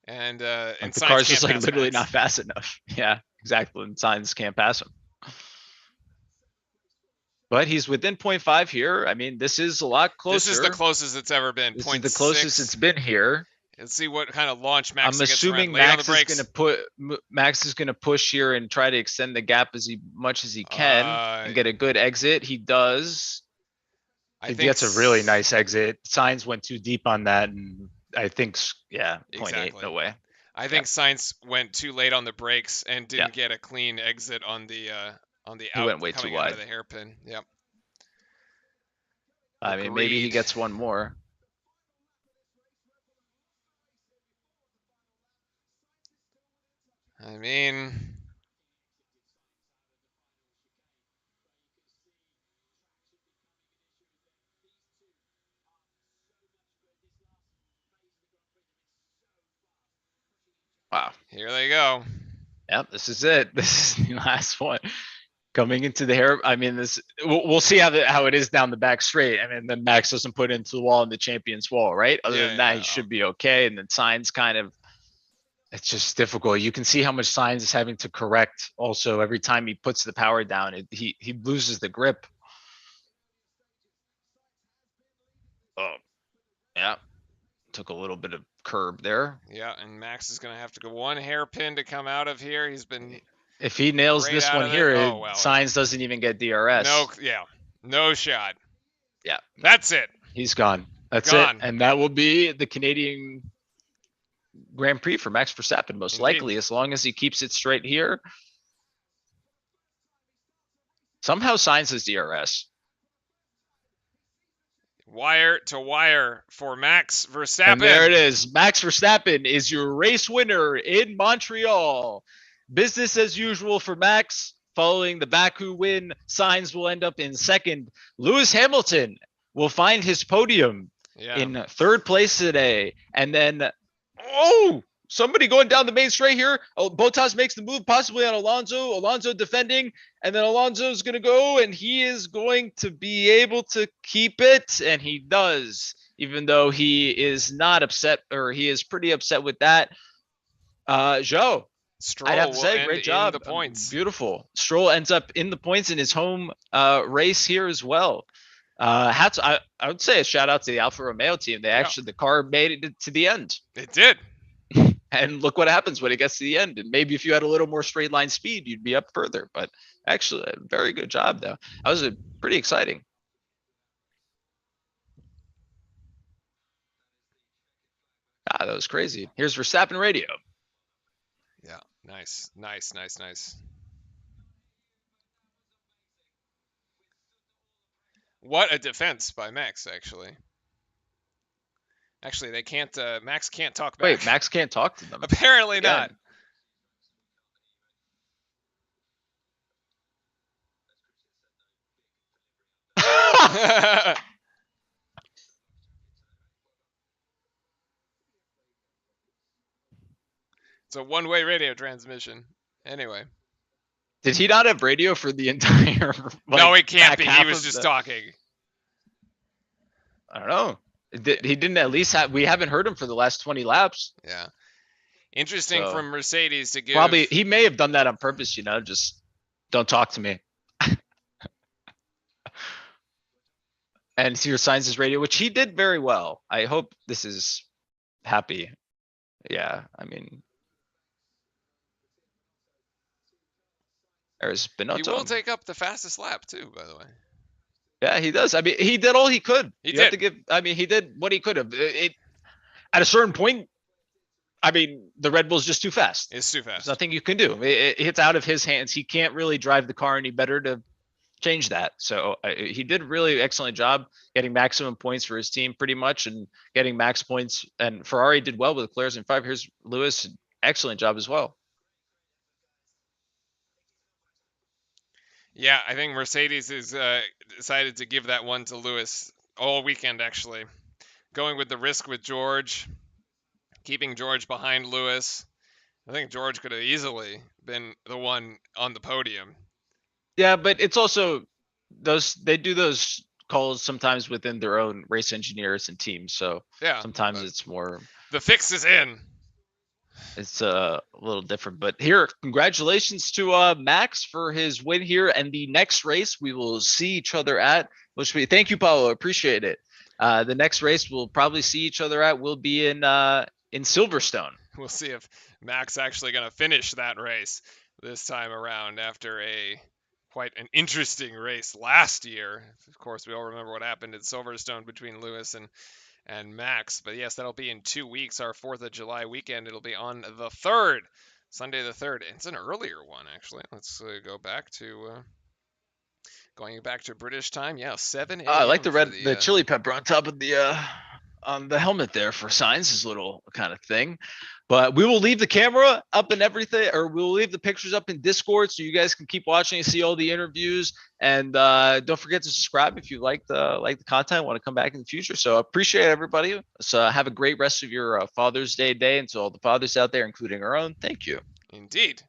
Like the Sainz car's just can't like pass literally Max. not fast enough. Yeah, exactly. And Sainz can't pass him. But he's within 0.5 here. I mean, this is a lot This is the closer. closest it's ever been. This is Point the closest it's 6. been here. Let's see what kind of launch Max I'm gets around. assuming Late on the Max is brakes. going to put Max is going to push here and try to extend the gap as much as he can and get a good exit. He does. I think That's a really nice exit. Signs went too deep on that, and I think yeah, 0.8, exactly. no way. I think Sainz went too late on the brakes and didn't Yeah. get a clean exit on the He went way too coming out wide. of the hairpin. Yep. I mean, maybe he gets one more. I mean, Wow. here they go. Yep, this is it. This is the last one. Coming into the hair. I mean, this we'll see how it is down the back straight. I mean, then Max doesn't put into the wall in the champion's wall, right? Other than that, he should be okay. And then Signs kind of, it's just difficult. You can see how much Signs is having to correct. Also, every time he puts the power down, he loses the grip. Oh, yeah. Took a little bit of curb there. Yeah, and Max is going to have to go one hairpin to come out of here. He's been. If he nails this one here, Signs doesn't even get DRS. No shot. Yeah, that's it. He's gone. That's it, and that will be the Canadian Grand Prix for Max Verstappen, most likely, as long as he keeps it straight here. Somehow Signs his DRS. Wire to wire for Max Verstappen. And there it is. Max Verstappen is your race winner in Montreal. Business as usual for Max. Following the Baku win, Sainz will end up in second. Lewis Hamilton will find his podium in third place today. And then, somebody going down the main straight here. Bottas makes the move, possibly on Alonso. Alonso defending, and then Alonso's going to go, and he is going to be able to keep it, and he does, even though he is not upset, or he is pretty upset with that. Joe, Stroll, I'd have to say, great job. The points. Beautiful. Stroll ends up in the points in his home race here as well. I would say a shout out to the Alfa Romeo team. They actually, the car made it to the end. It did. And look what happens when it gets to the end. And maybe if you had a little more straight line speed, you'd be up further. But actually, a very good job, though. That was pretty exciting. That was crazy. Here's Verstappen Radio. Yeah, nice. What a defense by Max, actually. Actually, they can't. Max can't talk back. Wait, Max can't talk to them. Apparently not. It's a one-way radio transmission. Anyway. Did he not have radio for the entire? No, it can't be. He was just talking. I don't know. He didn't at least have. We haven't heard him for the last 20 laps. Yeah. Interesting from Mercedes to give. Probably he may have done that on purpose. Just don't talk to me. And see your Sainz' radio, which he did very well. I hope this is happy. Yeah, I mean, there's Binotto. He will take up the fastest lap too, by the way. Yeah, he does. I mean, he did all he could. He did. He did what he could have. At a certain point, I mean, the Red Bull's just too fast. It's too fast. There's nothing you can do. It's out of his hands. He can't really drive the car any better to change that. So he did a really excellent job getting maximum points for his team pretty much, and getting max points. And Ferrari did well with Leclerc in 5. Here's Lewis. Excellent job as well. Yeah, I think Mercedes is decided to give that one to Lewis all weekend, actually. Going with the risk with George, keeping George behind Lewis. I think George could have easily been the one on the podium. Yeah, but it's also they do those calls sometimes within their own race engineers and teams. So yeah, sometimes it's more. The fix is in. It's a little different. But here, congratulations to Max for his win here. And the next race we will see each other at, which we thank you, Paulo. Appreciate it. The next race we'll probably see each other at will be in Silverstone. We'll see if Max actually going to finish that race this time around after a quite an interesting race last year. Of course, we all remember what happened at Silverstone between Lewis and Max. But yes, that'll be in 2 weeks, our 4th of July weekend. It'll be on the 3rd, Sunday the 3rd. It's an earlier one, actually. Let's go back to going back to British time. Yeah, 7 I like a.m. the for the chili pepper on top of the on the helmet there for Science's little kind of thing. But we will leave the camera up and everything, or we'll leave the pictures up in Discord so you guys can keep watching and see all the interviews. And don't forget to subscribe if you like the content, want to come back in the future. So appreciate everybody. So have a great rest of your Father's Day, and to all the fathers out there, including our own. Thank you. Indeed.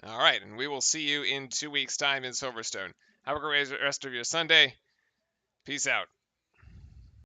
All right, and we will see you in 2 weeks' time in Silverstone. Have a great rest of your Sunday. Peace out.